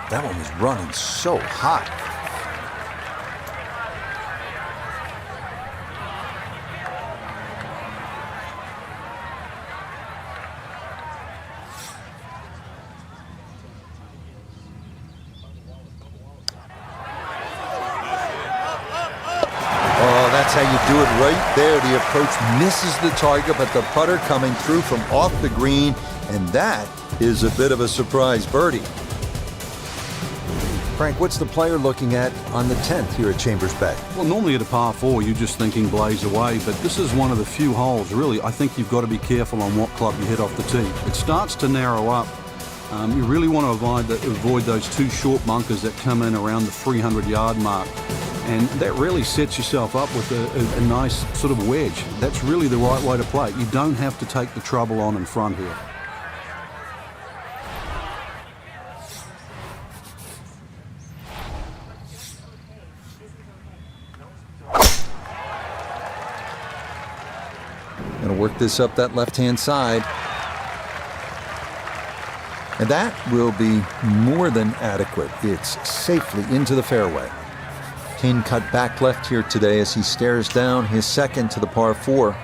That one was running so hot. Oh, that's how you do it right there. The approach misses the target, but the putter coming through from off the green, and that is a bit of a surprise birdie. Frank, what's the player looking at on the 10th here at Chambers Bay? Well, normally at a par 4, you're just thinking blaze away, but this is one of the few holes, really, I think you've got to be careful on what club you hit off the tee. It starts to narrow up. You really want to avoid those 2 short bunkers that come in around the 300-yard mark. And that really sets yourself up with a nice sort of wedge. That's really the right way to play it. You don't have to take the trouble on in front here. Going to work this up that left-hand side. And that will be more than adequate. It's safely into the fairway. Kane cut back left here today as he stares down his second to the par 4.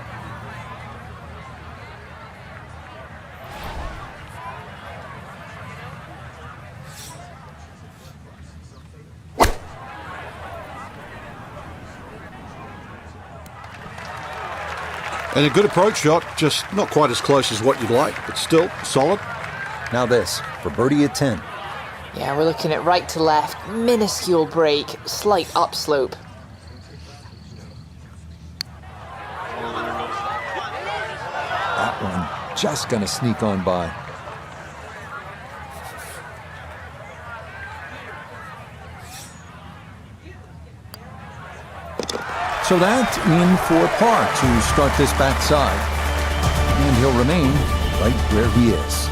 And a good approach shot, just not quite as close as what you'd like, but still solid. Now this for birdie at 10. Yeah, we're looking at right to left, minuscule break, slight upslope. That one just going to sneak on by. So that's in for par to start this backside. And he'll remain right where he is.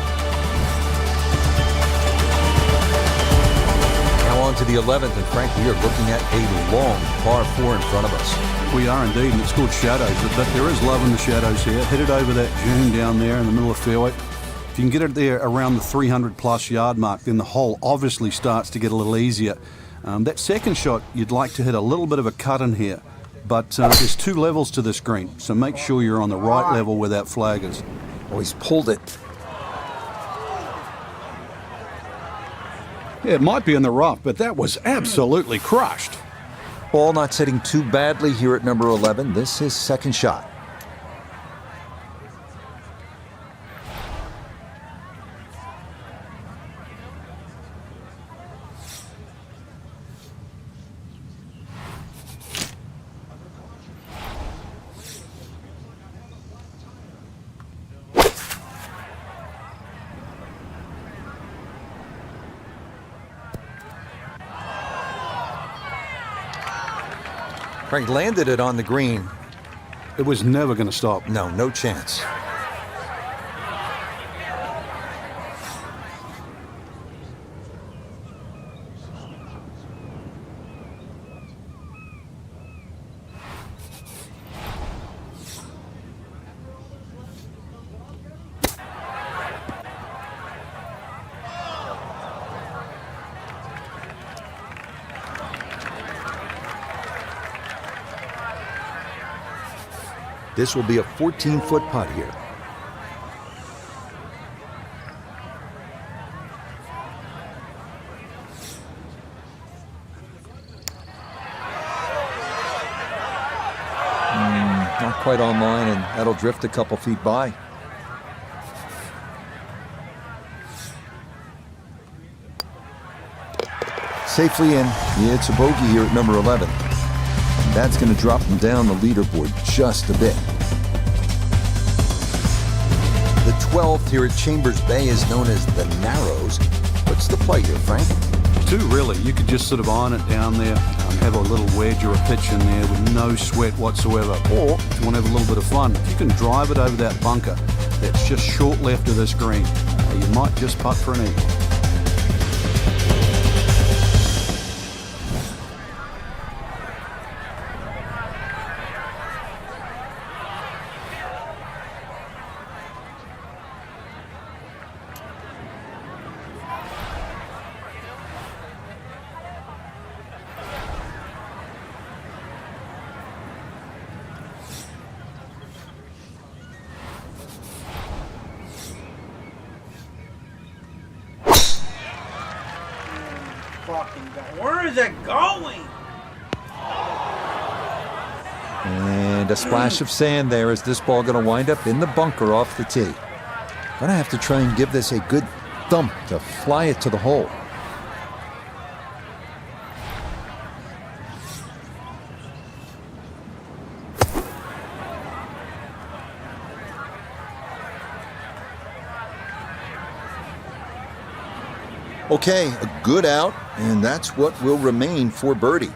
Now on to the 11th, and Frank, we are looking at a long par 4 in front of us. We are indeed, and it's called shadows, but there is love in the shadows here. Hit it over that dune down there in the middle of the fairway. If you can get it there around the 300-plus yard mark, then the hole obviously starts to get a little easier. That second shot, you'd like to hit a little bit of a cut in here. But there's 2 levels to this green, so make sure you're on the right level where that flag is. Oh, he's pulled it. Yeah, it might be in the rough, but that was absolutely crushed. Ball not sitting too badly here at number 11. This is second shot. Frank landed it on the green. It was never going to stop. No chance. This will be a 14-foot putt here. Not quite on line, and that'll drift a couple feet by. Safely in. It's a bogey here at number 11. That's going to drop him down the leaderboard just a bit. The 12th here at Chambers Bay is known as the Narrows. What's the play here, Frank? Two, really. You could just sort of iron it down there, have a little wedge or a pitch in there with no sweat whatsoever. Or, if you want to have a little bit of fun, if you can drive it over that bunker that's just short left of this green, you might just putt for an eagle. Where is it going? And a splash of sand there. Is this ball going to wind up in the bunker off the tee? Going to have to try and give this a good thump to fly it to the hole. Okay, a good out, and that's what will remain for birdie.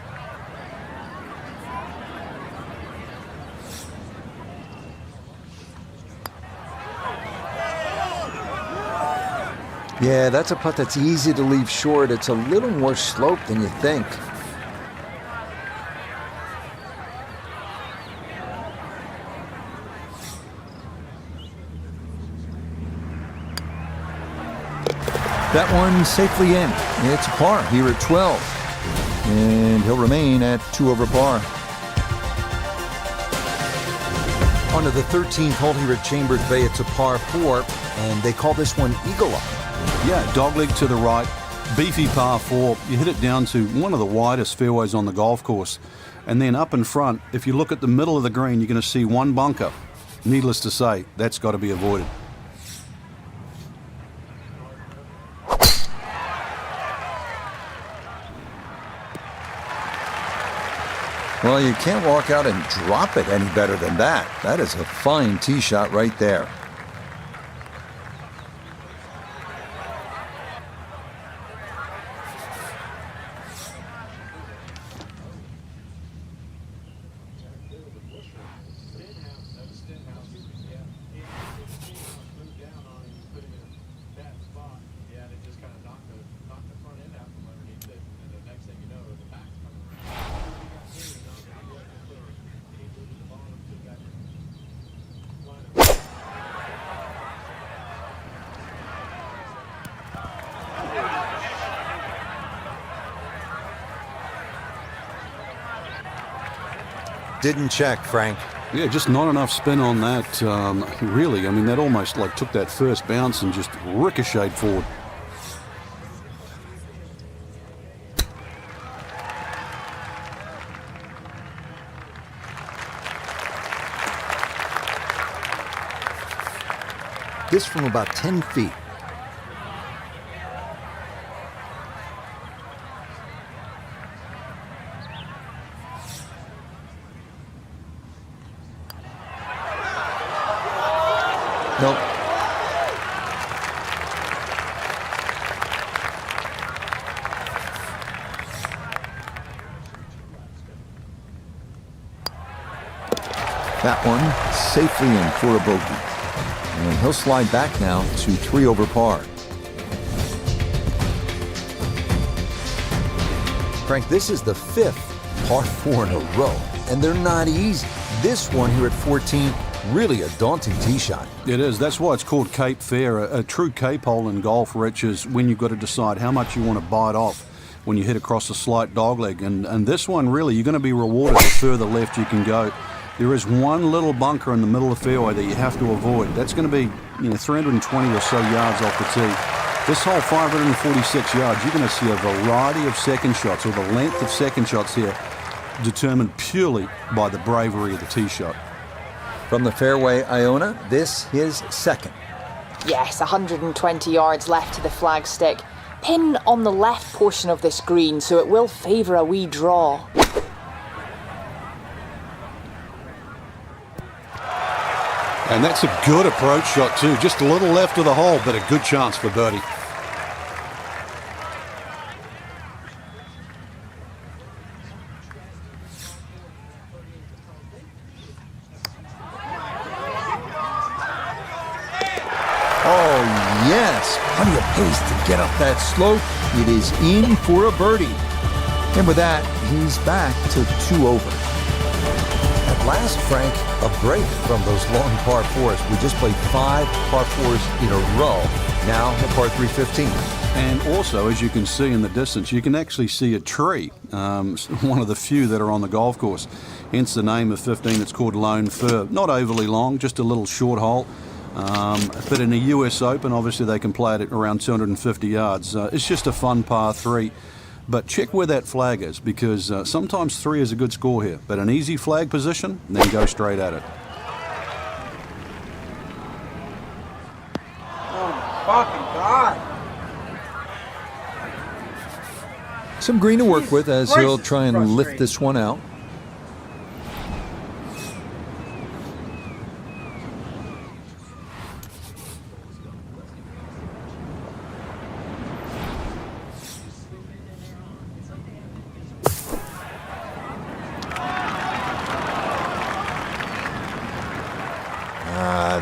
Yeah, that's a putt that's easy to leave short. It's a little more slope than you think. That one safely in. It's a par here at 12. And he'll remain at 2 over par. On to the 13th hole here at Chambers Bay. It's a par 4, and they call this one Eagle Up. Yeah, dogleg to the right, beefy par 4. You hit it down to one of the widest fairways on the golf course. And then up in front, if you look at the middle of the green, you're going to see one bunker. Needless to say, that's got to be avoided. Well, you can't walk out and drop it any better than that. That is a fine tee shot right there. Didn't check, Frank. Yeah, just not enough spin on that. Really, I mean, that almost like took that first bounce and just ricocheted forward. This from about 10 feet. Nope. That one safely in for a bogey. And he'll slide back now to 3 over par. Frank, this is the 5th par 4 in a row, and they're not easy. This one here at 14, really a daunting tee shot. It is. That's why it's called Cape Fair. A true Cape hole in golf, Rich, is when you've got to decide how much you want to bite off when you hit across a slight dogleg. And this one, really, you're going to be rewarded the further left you can go. There is one little bunker in the middle of the fairway that you have to avoid. That's going to be 320 or so yards off the tee. This hole, 546 yards, you're going to see a variety of second shots, or the length of second shots here, determined purely by the bravery of the tee shot. From the fairway, Iona, this is second. Yes, 120 yards left to the flagstick. pin on the left portion of this green, so it will favour a wee draw. And that's a good approach shot too. Just a little left of the hole, but a good chance for birdie. Oh, yes. Plenty of pace to get up that slope. It is in for a birdie. And with that, he's back to 2 over. At last, Frank, a break from those long par 4s. We just played 5 par 4s in a row. Now, a par 3 15. And also, as you can see in the distance, you can actually see a tree, one of the few that are on the golf course. Hence the name of 15. It's called Lone Fir. Not overly long, just a little short hole. But in the US Open, obviously they can play it at around 250 yards. It's just a fun par 3. But check where that flag is, because sometimes 3 is a good score here. But an easy flag position, then go straight at it. Oh my fucking God. Some green to work with as Christ, he'll it's try and lift frustrating. this one out.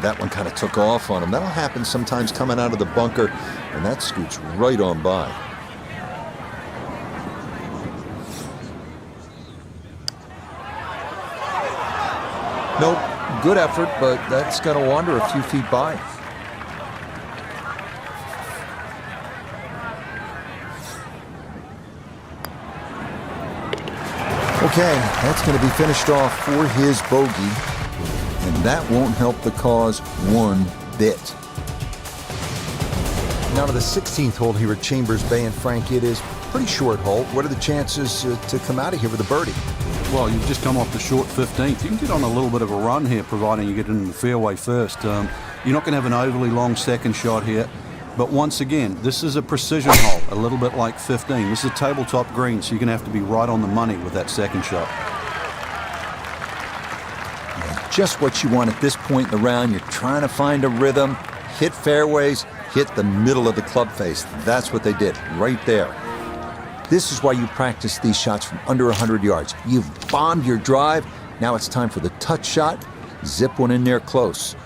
That one kind of took off on him. That'll happen sometimes coming out of the bunker, and that scoots right on by. Nope, good effort, but that's going to wander a few feet by. Okay, that's going to be finished off for his bogey. And that won't help the cause one bit. Now to the 16th hole here at Chambers Bay, and Frank, it is a pretty short hole. What are the chances to come out of here with a birdie? Well, you've just come off the short 15th. You can get on a little bit of a run here, providing you get into the fairway first. You're not going to have an overly long second shot here. But once again, this is a precision hole, a little bit like 15. This is a tabletop green, so you're going to have to be right on the money with that second shot. Just what you want at this point in the round. You're trying to find a rhythm, hit fairways, hit the middle of the club face. That's what they did right there. This is why you practice these shots from under 100 yards. You've bombed your drive. Now it's time for the touch shot. Zip one in there close.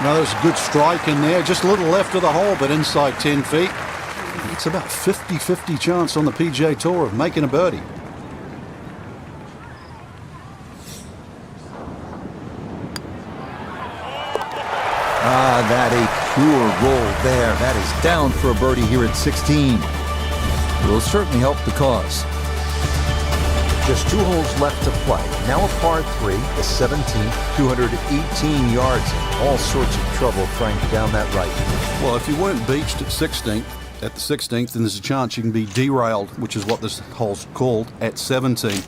Now there's a good strike in there, just a little left of the hole, but inside 10 feet. It's about 50-50 chance on the PGA Tour of making a birdie. That a pure roll there. That is down for a birdie here at 16. Will certainly help the cause. Just 2 holes left to play. Now a par 3, the 17th, 218 yards. All sorts of trouble, Frank, down that right. Well, if you weren't beached at the 16th, then there's a chance you can be derailed, which is what this hole's called, at 17.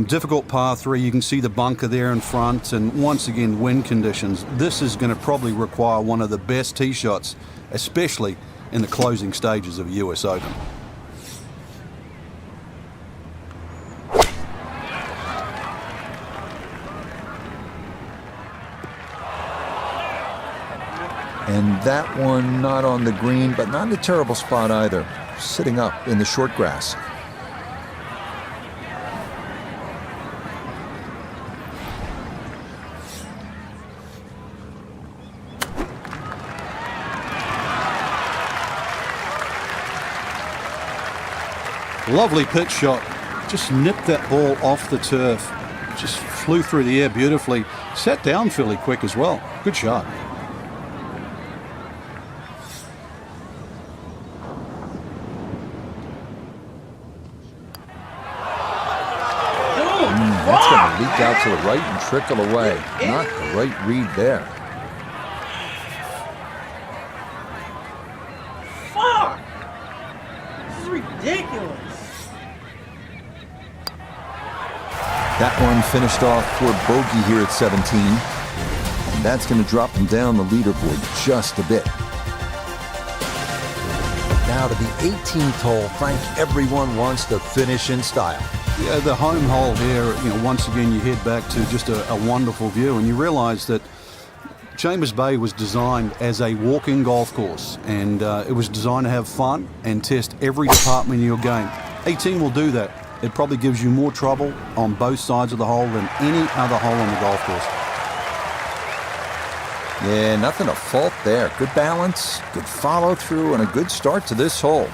Difficult par 3. You can see the bunker there in front, and once again, wind conditions. This is going to probably require one of the best tee shots, especially in the closing stages of a US Open. And that one not on the green, but not in a terrible spot either. Sitting up in the short grass. Lovely pitch shot. Just nipped that ball off the turf. Just flew through the air beautifully. Sat down fairly quick as well. Good shot. That's going to leak out to the right and trickle away. Not the right read there. ridiculous. That one finished off for bogey here at 17. And that's going to drop him down the leaderboard just a bit. Now to the 18th hole, Frank, everyone wants to finish in style. Yeah, the home hole here, once again you head back to just a wonderful view, and you realise that Chambers Bay was designed as a walking golf course, and it was designed to have fun and test every department in your game. 18 will do that. It probably gives you more trouble on both sides of the hole than any other hole on the golf course. Yeah, nothing to fault there. Good balance, good follow through, and a good start to this hole.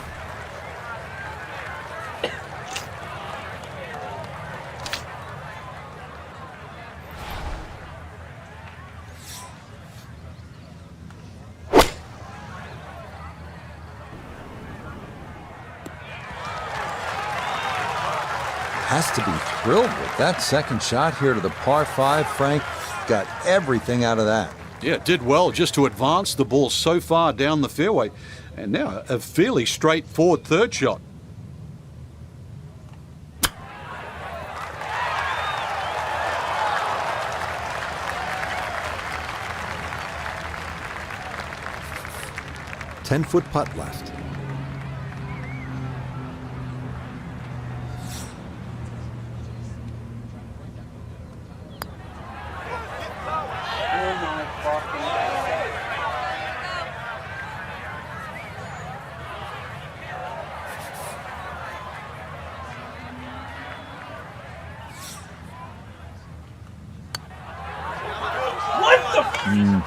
Has to be thrilled with that second shot here to the par 5. Frank got everything out of that. Yeah, it did well just to advance the ball so far down the fairway. And now a fairly straightforward third shot. Ten-foot putt left.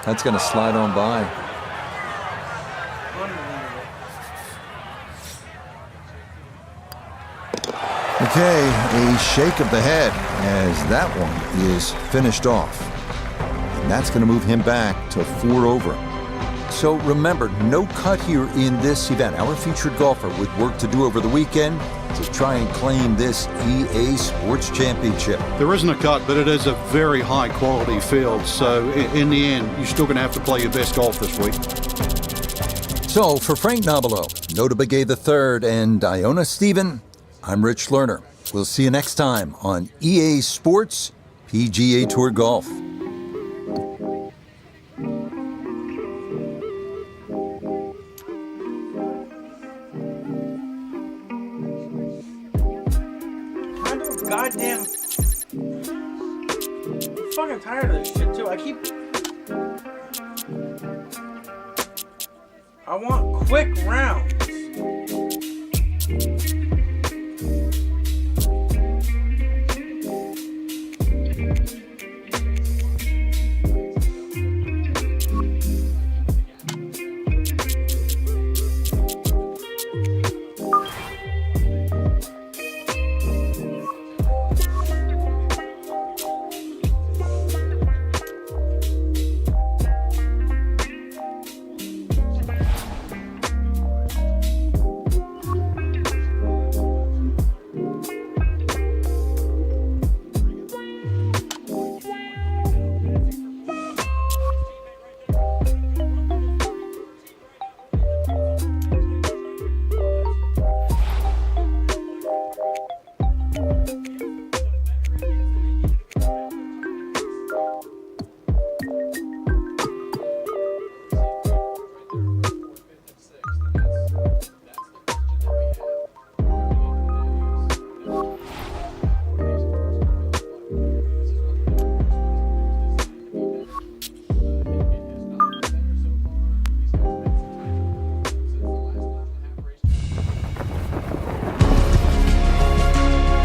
That's going to slide on by. Okay, a shake of the head as that one is finished off. And that's going to move him back to 4 over. So remember, no cut here in this event. Our featured golfer with work to do over the weekend to try and claim this EA Sports Championship. There isn't a cut, but it is a very high quality field. So in the end, you're still going to have to play your best golf this week. So for Frank Nobilo, Nota Begay III, and Iona Stephen, I'm Rich Lerner. We'll see you next time on EA Sports PGA Tour Golf. Goddamn. I'm fucking tired of this shit too. I want quick rounds.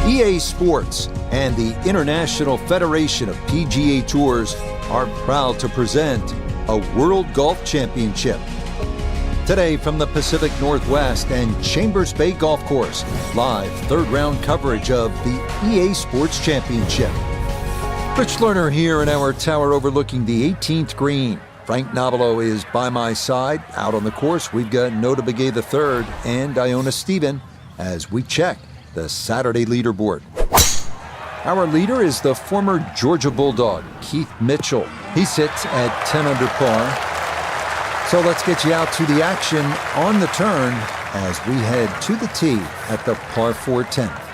EA Sports and the International Federation of PGA Tours are proud to present a World Golf Championship. Today from the Pacific Northwest and Chambers Bay Golf Course, live third round coverage of the EA Sports Championship. Rich Lerner here in our tower overlooking the 18th green. Frank Nobilo is by my side. Out on the course, we've got Nota Begay III and Iona Stephen as we check the Saturday leaderboard. Our leader is the former Georgia Bulldog, Keith Mitchell. He sits at 10 under par. So let's get you out to the action on the turn as we head to the tee at the par 4 10th.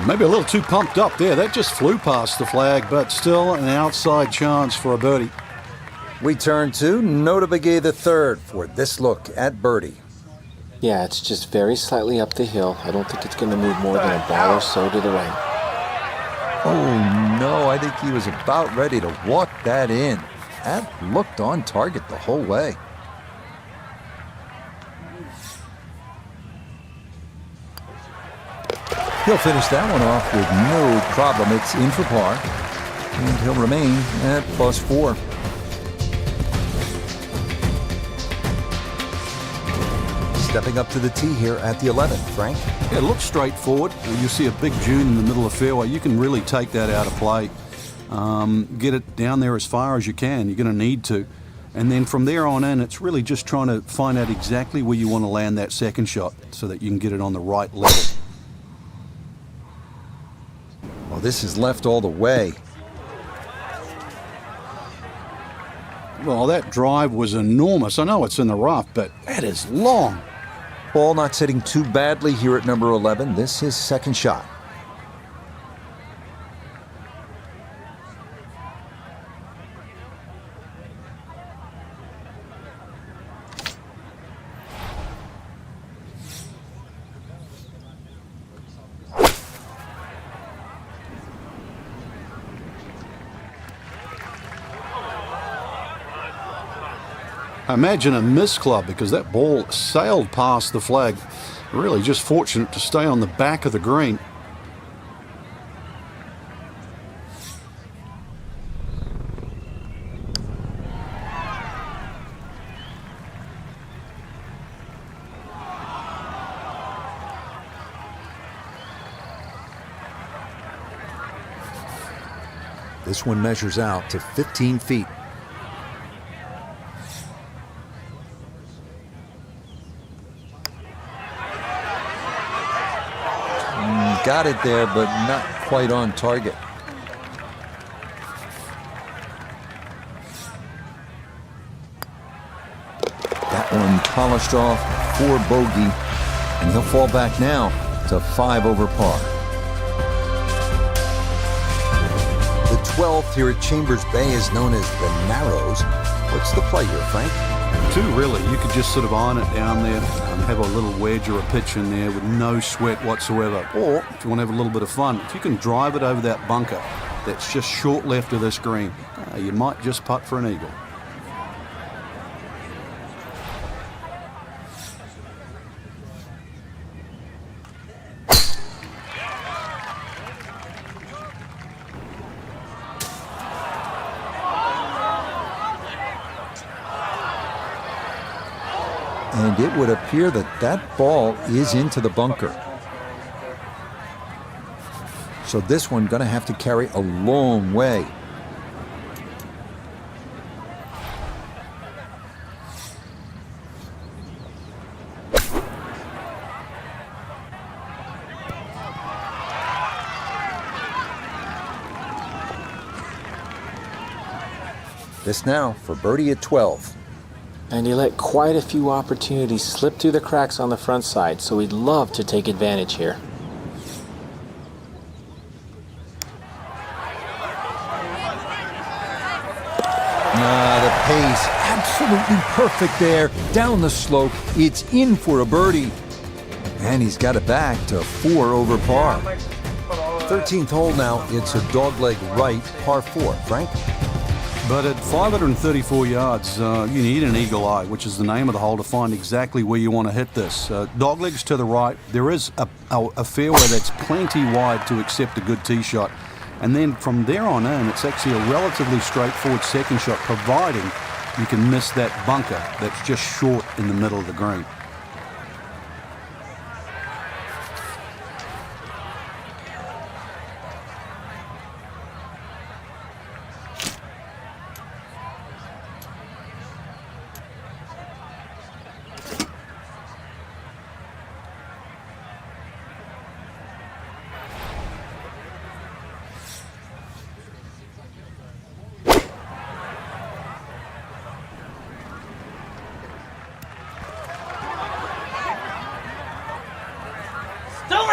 Maybe a little too pumped up there. That just flew past the flag, but still an outside chance for a birdie. We turn to Nota Begay the third for this look at birdie. Yeah, it's just very slightly up the hill. I don't think it's going to move more than a ball or so to the right. Oh no, I think he was about ready to walk that in. That looked on target the whole way. He'll finish that one off with no problem. It's in for par, and he'll remain at +4. Stepping up to the tee here at the 11th, Frank. Yeah, it looks straightforward. You see a big dune in the middle of the fairway. You can really take that out of play. Get it down there as far as you can. You're going to need to. And then from there on in, it's really just trying to find out exactly where you want to land that second shot so that you can get it on the right level. Well, this is left all the way. Well, that drive was enormous. I know it's in the rough, but that is long. Ball not sitting too badly here at number 11. This is his second shot. Imagine a miss club because that ball sailed past the flag. Really just fortunate to stay on the back of the green. This one measures out to 15 feet. Got it there, but not quite on target. That one polished off for bogey, and he'll fall back now to 5 over par. The 12th here at Chambers Bay is known as the Narrows. What's the play here, Frank? Two, really. You could just sort of iron it down there, have a little wedge or a pitch in there with no sweat whatsoever. Or, if you want to have a little bit of fun, if you can drive it over that bunker that's just short left of this green, you might just putt for an eagle. And it would appear that that ball is into the bunker. So this one going to have to carry a long way. This now for birdie at 12. And he let quite a few opportunities slip through the cracks on the front side, so he'd love to take advantage here. The pace, absolutely perfect there. Down the slope, it's in for a birdie. And he's got it back to 4 over par. 13th hole now, it's a dogleg right, par 4. Frank? But at 534 yards, you need an eagle eye, which is the name of the hole, to find exactly where you want to hit this. Doglegs to the right. There is a fairway that's plenty wide to accept a good tee shot. And then from there on in, it's actually a relatively straightforward second shot, providing you can miss that bunker that's just short in the middle of the green.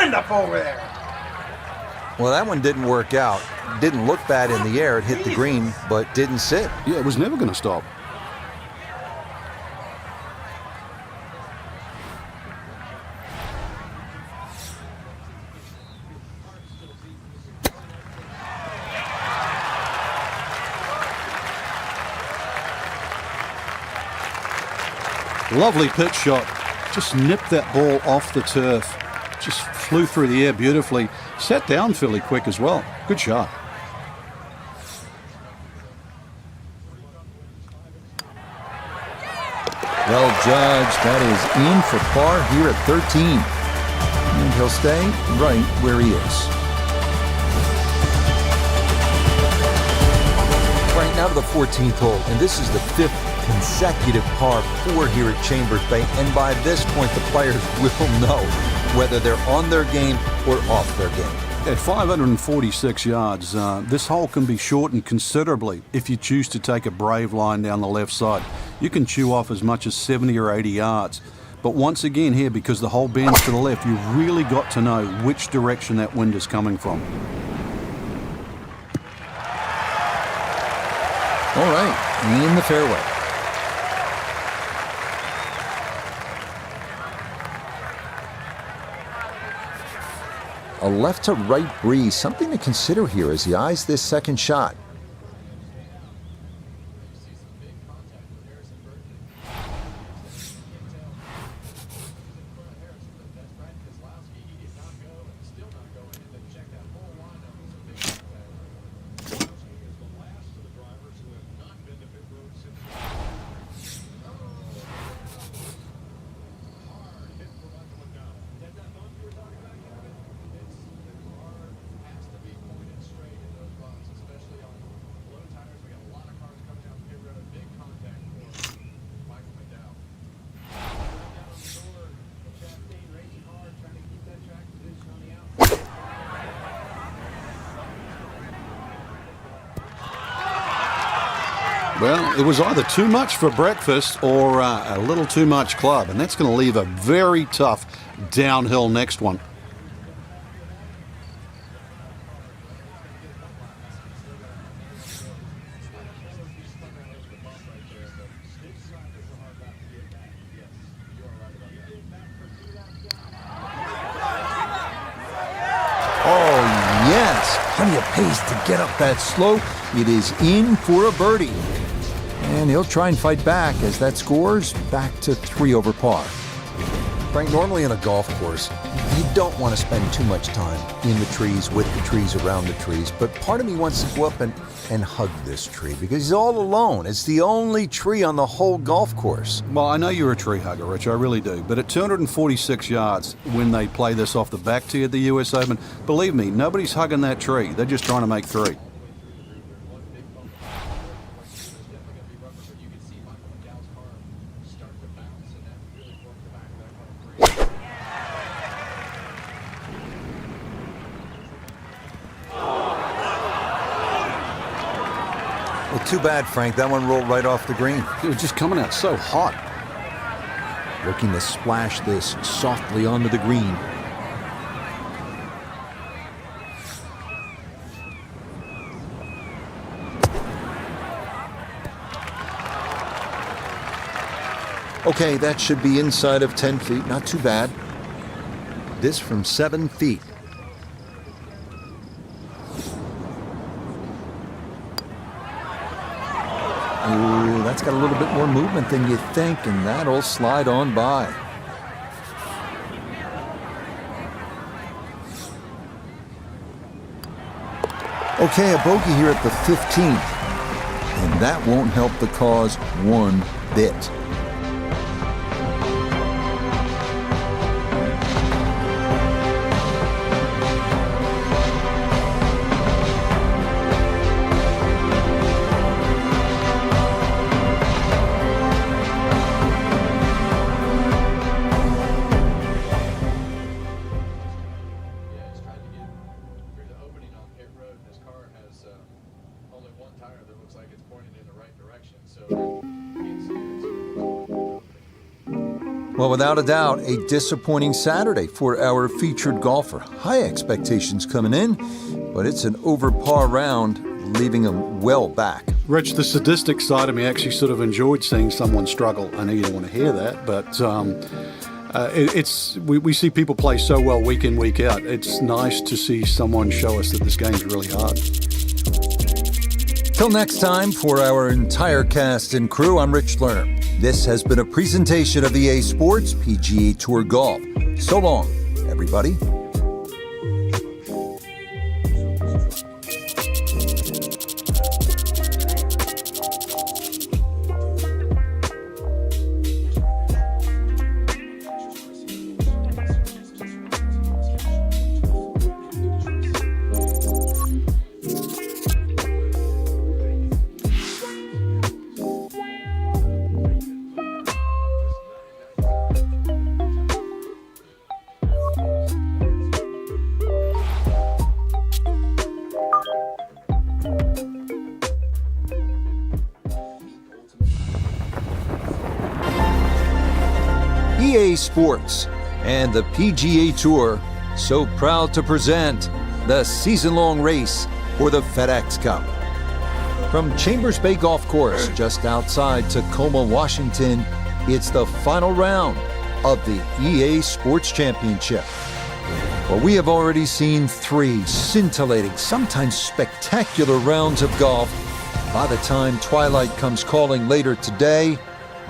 doing up over there? Well, that one didn't work out. Didn't look bad in the air. It hit the green, but didn't sit. Yeah, it was never going to stop. Lovely pitch shot. Just nipped that ball off the turf. Just flew through the air beautifully. Sat down fairly quick as well. Good shot. Well judged. That is in for par here at 13. And he'll stay right where he is. Right now to the 14th hole, and this is the 5th consecutive par 4 here at Chambers Bay, and by this point the players will know whether they're on their game or off their game. At 546 yards, this hole can be shortened considerably if you choose to take a brave line down the left side. You can chew off as much as 70 or 80 yards. But once again here, because the hole bends to the left, you've really got to know which direction that wind is coming from. All right, in the fairway. A left to right breeze, something to consider here as he eyes this second shot. Well, it was either too much for breakfast or a little too much club, and that's going to leave a very tough downhill next one. Oh, yes. Plenty of pace to get up that slope. It is in for a birdie. And he'll try and fight back as that scores back to 3 over par. Frank, normally in a golf course, you don't want to spend too much time in the trees, with the trees, around the trees. But part of me wants to go up and hug this tree because he's all alone. It's the only tree on the whole golf course. Well, I know you're a tree hugger, Rich, I really do. But at 246 yards, when they play this off the back tee at the US Open, believe me, nobody's hugging that tree. They're just trying to make 3. Well, too bad, Frank. That one rolled right off the green. It was just coming out so hot. Looking to splash this softly onto the green. Okay, that should be inside of 10 feet. Not too bad. This from 7 feet. Ooh, that's got a little bit more movement than you think, and that'll slide on by. Okay, a bogey here at the 15th, and that won't help the cause one bit. Only one tire that looks like it's pointing in the right direction, so you can't see it. Well, without a doubt, a disappointing Saturday for our featured golfer. High expectations coming in, but it's an over par round, leaving him well back. Rich, the sadistic side of me actually sort of enjoyed seeing someone struggle. I know you don't want to hear that, but we see people play so well week in, week out. It's nice to see someone show us that this game's really hard. Till next time, for our entire cast and crew, I'm Rich Lerner. This has been a presentation of EA Sports PGA Tour Golf. So long, everybody. EA Sports and the PGA Tour so proud to present the season-long race for the FedEx Cup. From Chambers Bay Golf Course just outside Tacoma, Washington, it's the final round of the EA Sports Championship. Well, we have already seen 3 scintillating, sometimes spectacular rounds of golf. By the time twilight comes calling later today,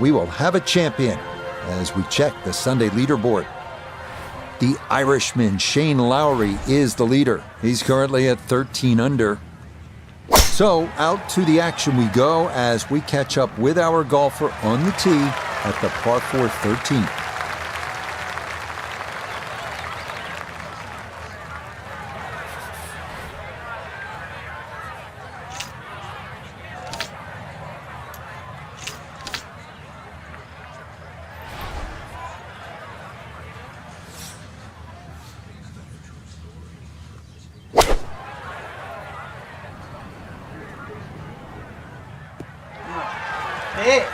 we will have a champion as we check the Sunday leaderboard. The Irishman Shane Lowry is the leader. He's currently at 13 under. So out to the action we go as we catch up with our golfer on the tee at the par 4 13. Hey!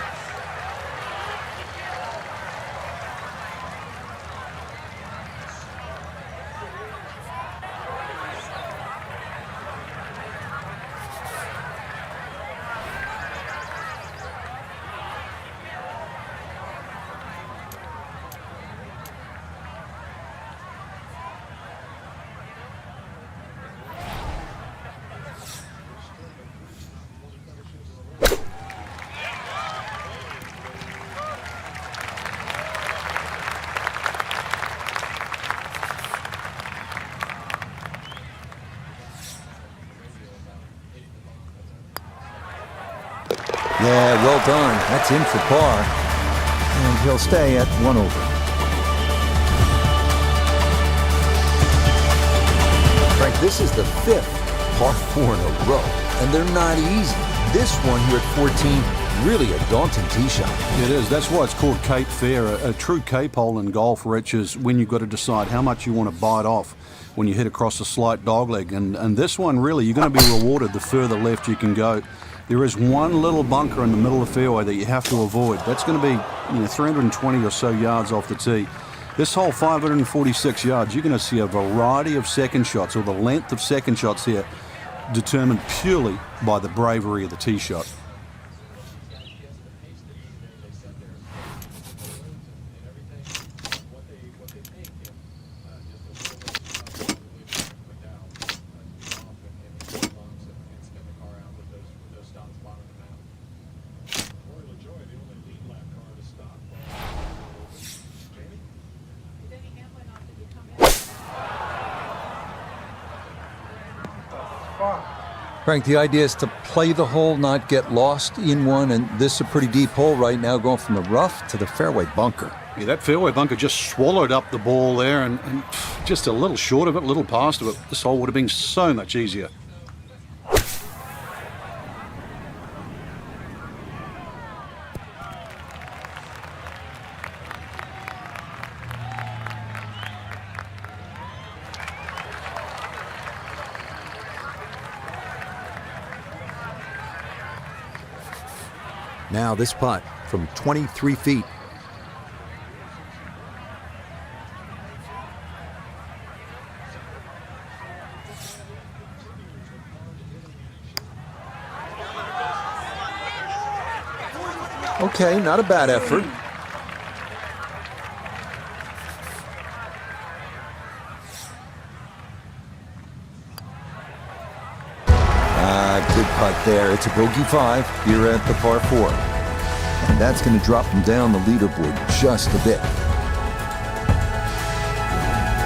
Yeah, well done. That's in for par. And he'll stay at 1 over. Frank, this is the 5th par 4 in a row, and they're not easy. This one here at 14, really a daunting tee shot. It is. That's why it's called Cape Fair. A true Cape hole in golf, Rich, is when you've got to decide how much you want to bite off when you hit across a slight dogleg. And this one, really, you're going to be rewarded the further left you can go. There is one little bunker in the middle of the fairway that you have to avoid. That's going to be 320 or so yards off the tee. This hole, 546 yards, you're going to see a variety of second shots, or the length of second shots here, determined purely by the bravery of the tee shot. Frank, the idea is to play the hole, not get lost in one, and this is a pretty deep hole right now, going from the rough to the fairway bunker. Yeah, that fairway bunker just swallowed up the ball there, and just a little short of it, a little past of it. This hole would have been so much easier. Now this putt from 23 feet. Okay, not a bad effort. Good putt there. It's a bogey 5 here at the par 4. And that's going to drop him down the leaderboard just a bit.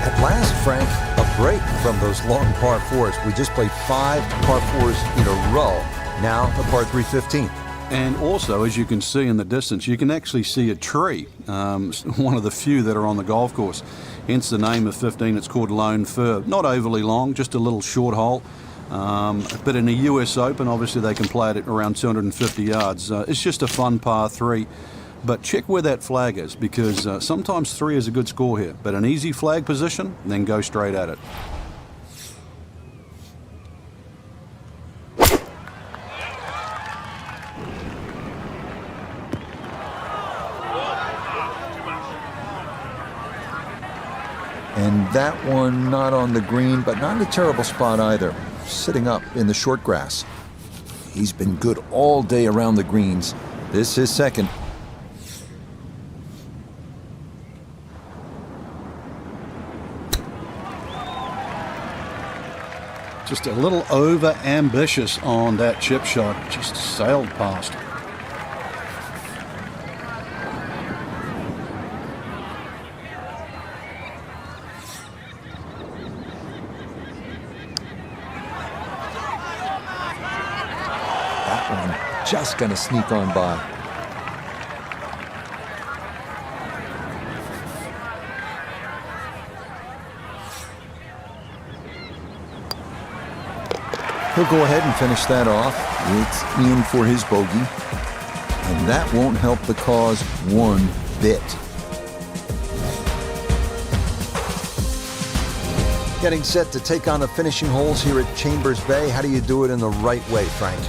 At last, Frank, a break from those long par 4s. We just played 5 par 4s in a row. Now a par 3 15. And also, as you can see in the distance, you can actually see a tree, one of the few that are on the golf course. Hence the name of 15, it's called Lone Fir. Not overly long, just a little short hole. But in the US Open, obviously they can play it at around 250 yards. It's just a fun par 3. But check where that flag is, because sometimes 3 is a good score here. But an easy flag position, then go straight at it. And that one not on the green, but not in a terrible spot either. Sitting up in the short grass. He's been good all day around the greens. This is second. Just a little over ambitious on that chip shot. Just sailed past. Just gonna sneak on by. He'll go ahead and finish that off. It's in for his bogey. And that won't help the cause one bit. Getting set to take on the finishing holes here at Chambers Bay. How do you do it in the right way, Frank?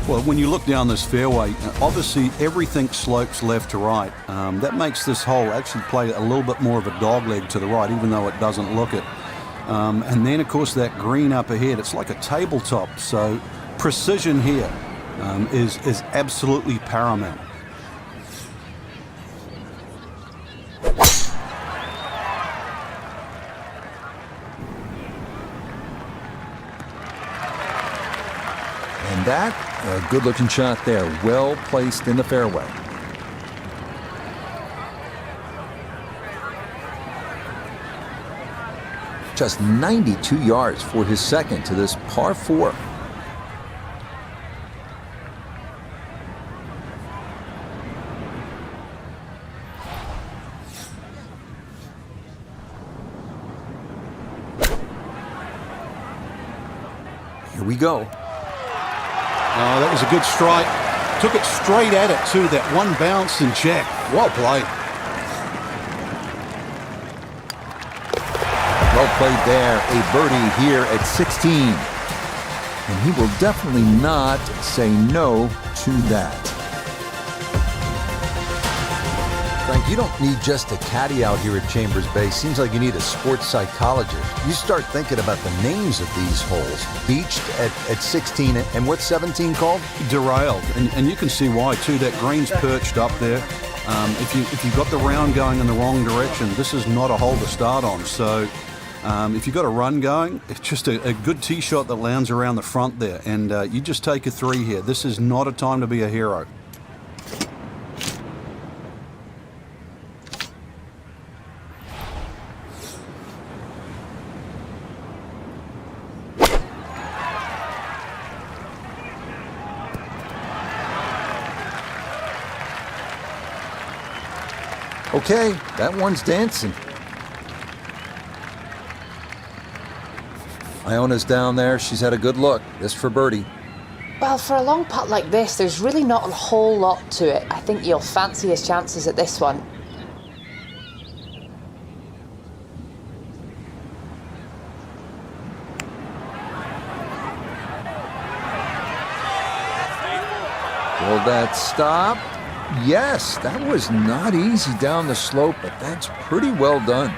Well, when you look down this fairway, obviously everything slopes left to right. That makes this hole actually play a little bit more of a dogleg to the right, even though it doesn't look it. And then, of course, that green up ahead, it's like a tabletop. So precision here is absolutely paramount. And that, a good-looking shot there, well placed in the fairway. Just 92 yards for his second to this par 4. Here we go. Oh, that was a good strike. Took it straight at it, too. That one bounce and check. Well played. Well played there. A birdie here at 16. And he will definitely not say no to that. Frank, you don't need just a caddy out here at Chambers Bay. Seems like you need a sports psychologist. You start thinking about the names of these holes. Beached at 16, and what's 17 called? Derailed, and you can see why too. That green's perched up there. If you've got the round going in the wrong direction, this is not a hole to start on. So if you've got a run going, it's just a good tee shot that lands around the front there, and you just take a 3 here. This is not a time to be a hero. Okay, that one's dancing. Iona's down there. She's had a good look. This for birdie. Well, for a long putt like this, there's really not a whole lot to it. I think you'll fancy his chances at this one. Will that stop? Yes, that was not easy down the slope, but that's pretty well done.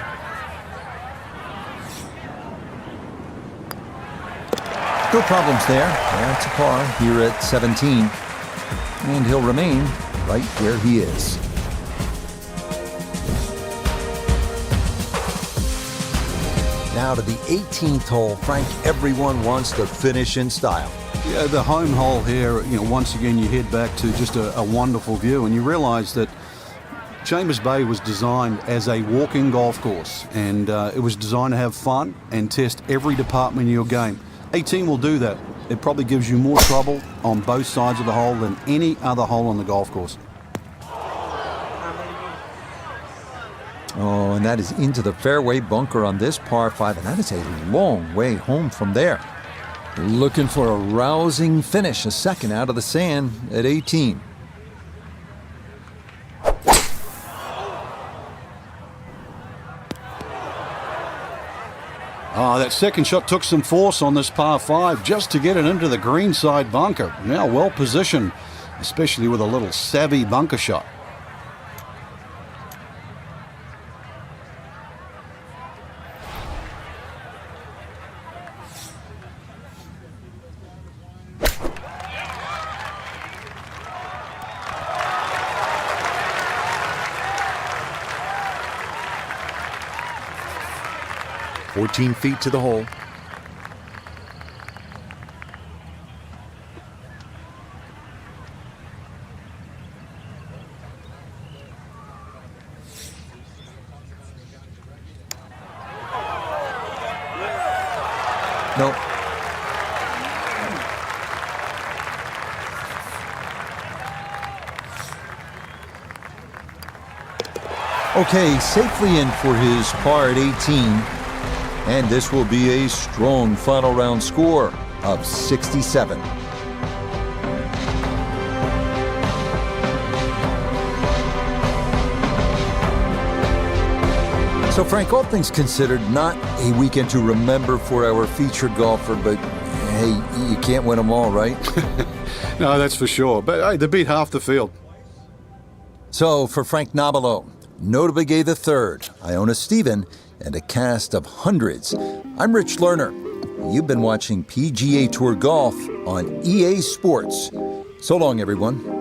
No problems there. That's a par here at 17. And he'll remain right where he is. Now to the 18th hole, Frank. Everyone wants to finish in style. Yeah, the home hole here, once again you head back to just a wonderful view, and you realise that Chambers Bay was designed as a walking golf course, and it was designed to have fun and test every department of your game. 18 will do that. It probably gives you more trouble on both sides of the hole than any other hole on the golf course. Oh, and that is into the fairway bunker on this par 5, and that is a long way home from there. Looking for a rousing finish, a second out of the sand at 18. That second shot took some force on this par 5 just to get it into the greenside bunker. Now well positioned, especially with a little savvy bunker shot. $14 feet to the hole. Nope. Okay, safely in for his par at 18. And this will be a strong final round score of 67. So, Frank, all things considered, not a weekend to remember for our featured golfer, but hey, you can't win them all, right? No, that's for sure. But hey, they beat half the field. So, for Frank Nobilo, notably gave the third, Iona Stephen, and a cast of hundreds, I'm Rich Lerner. You've been watching PGA Tour Golf on EA Sports. So long, everyone.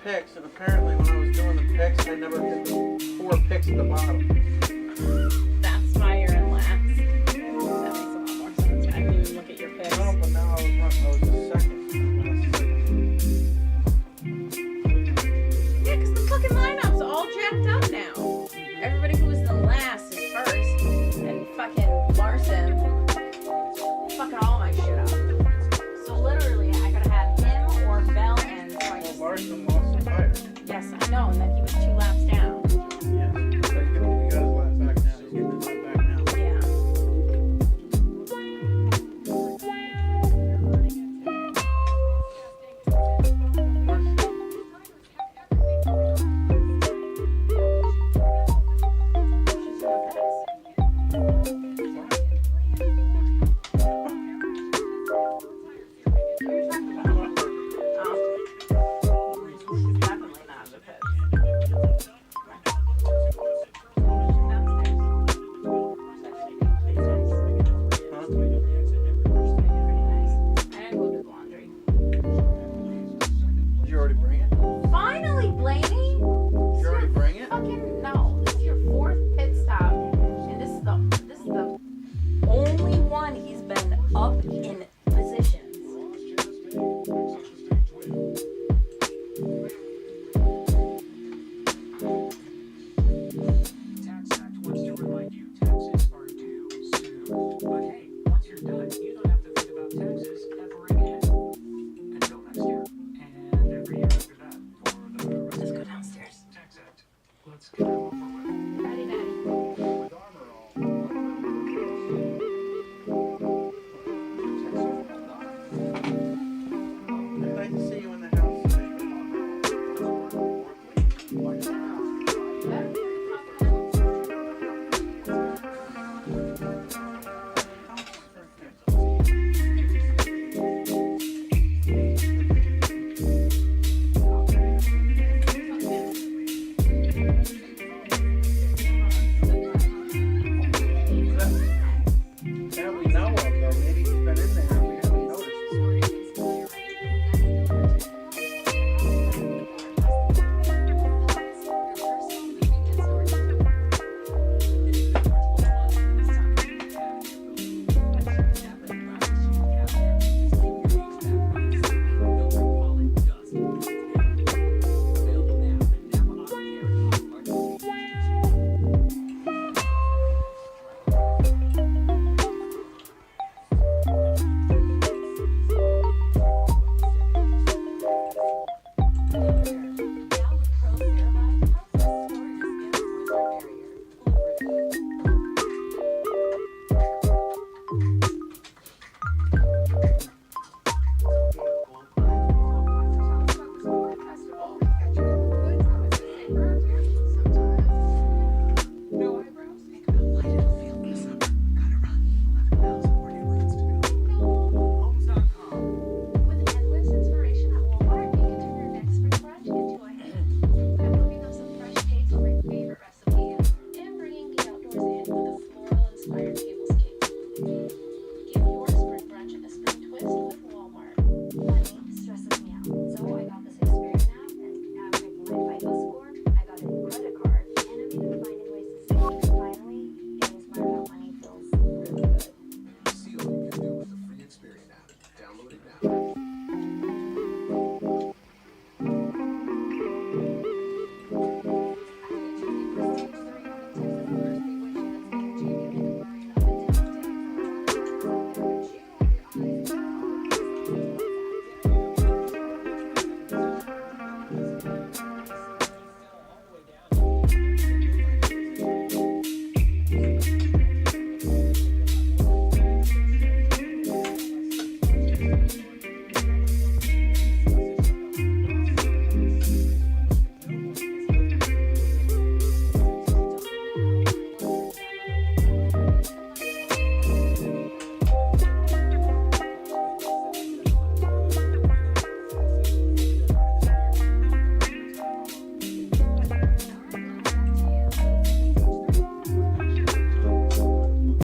picks, and apparently when I was doing the picks, I never hit the 4 picks at the bottom.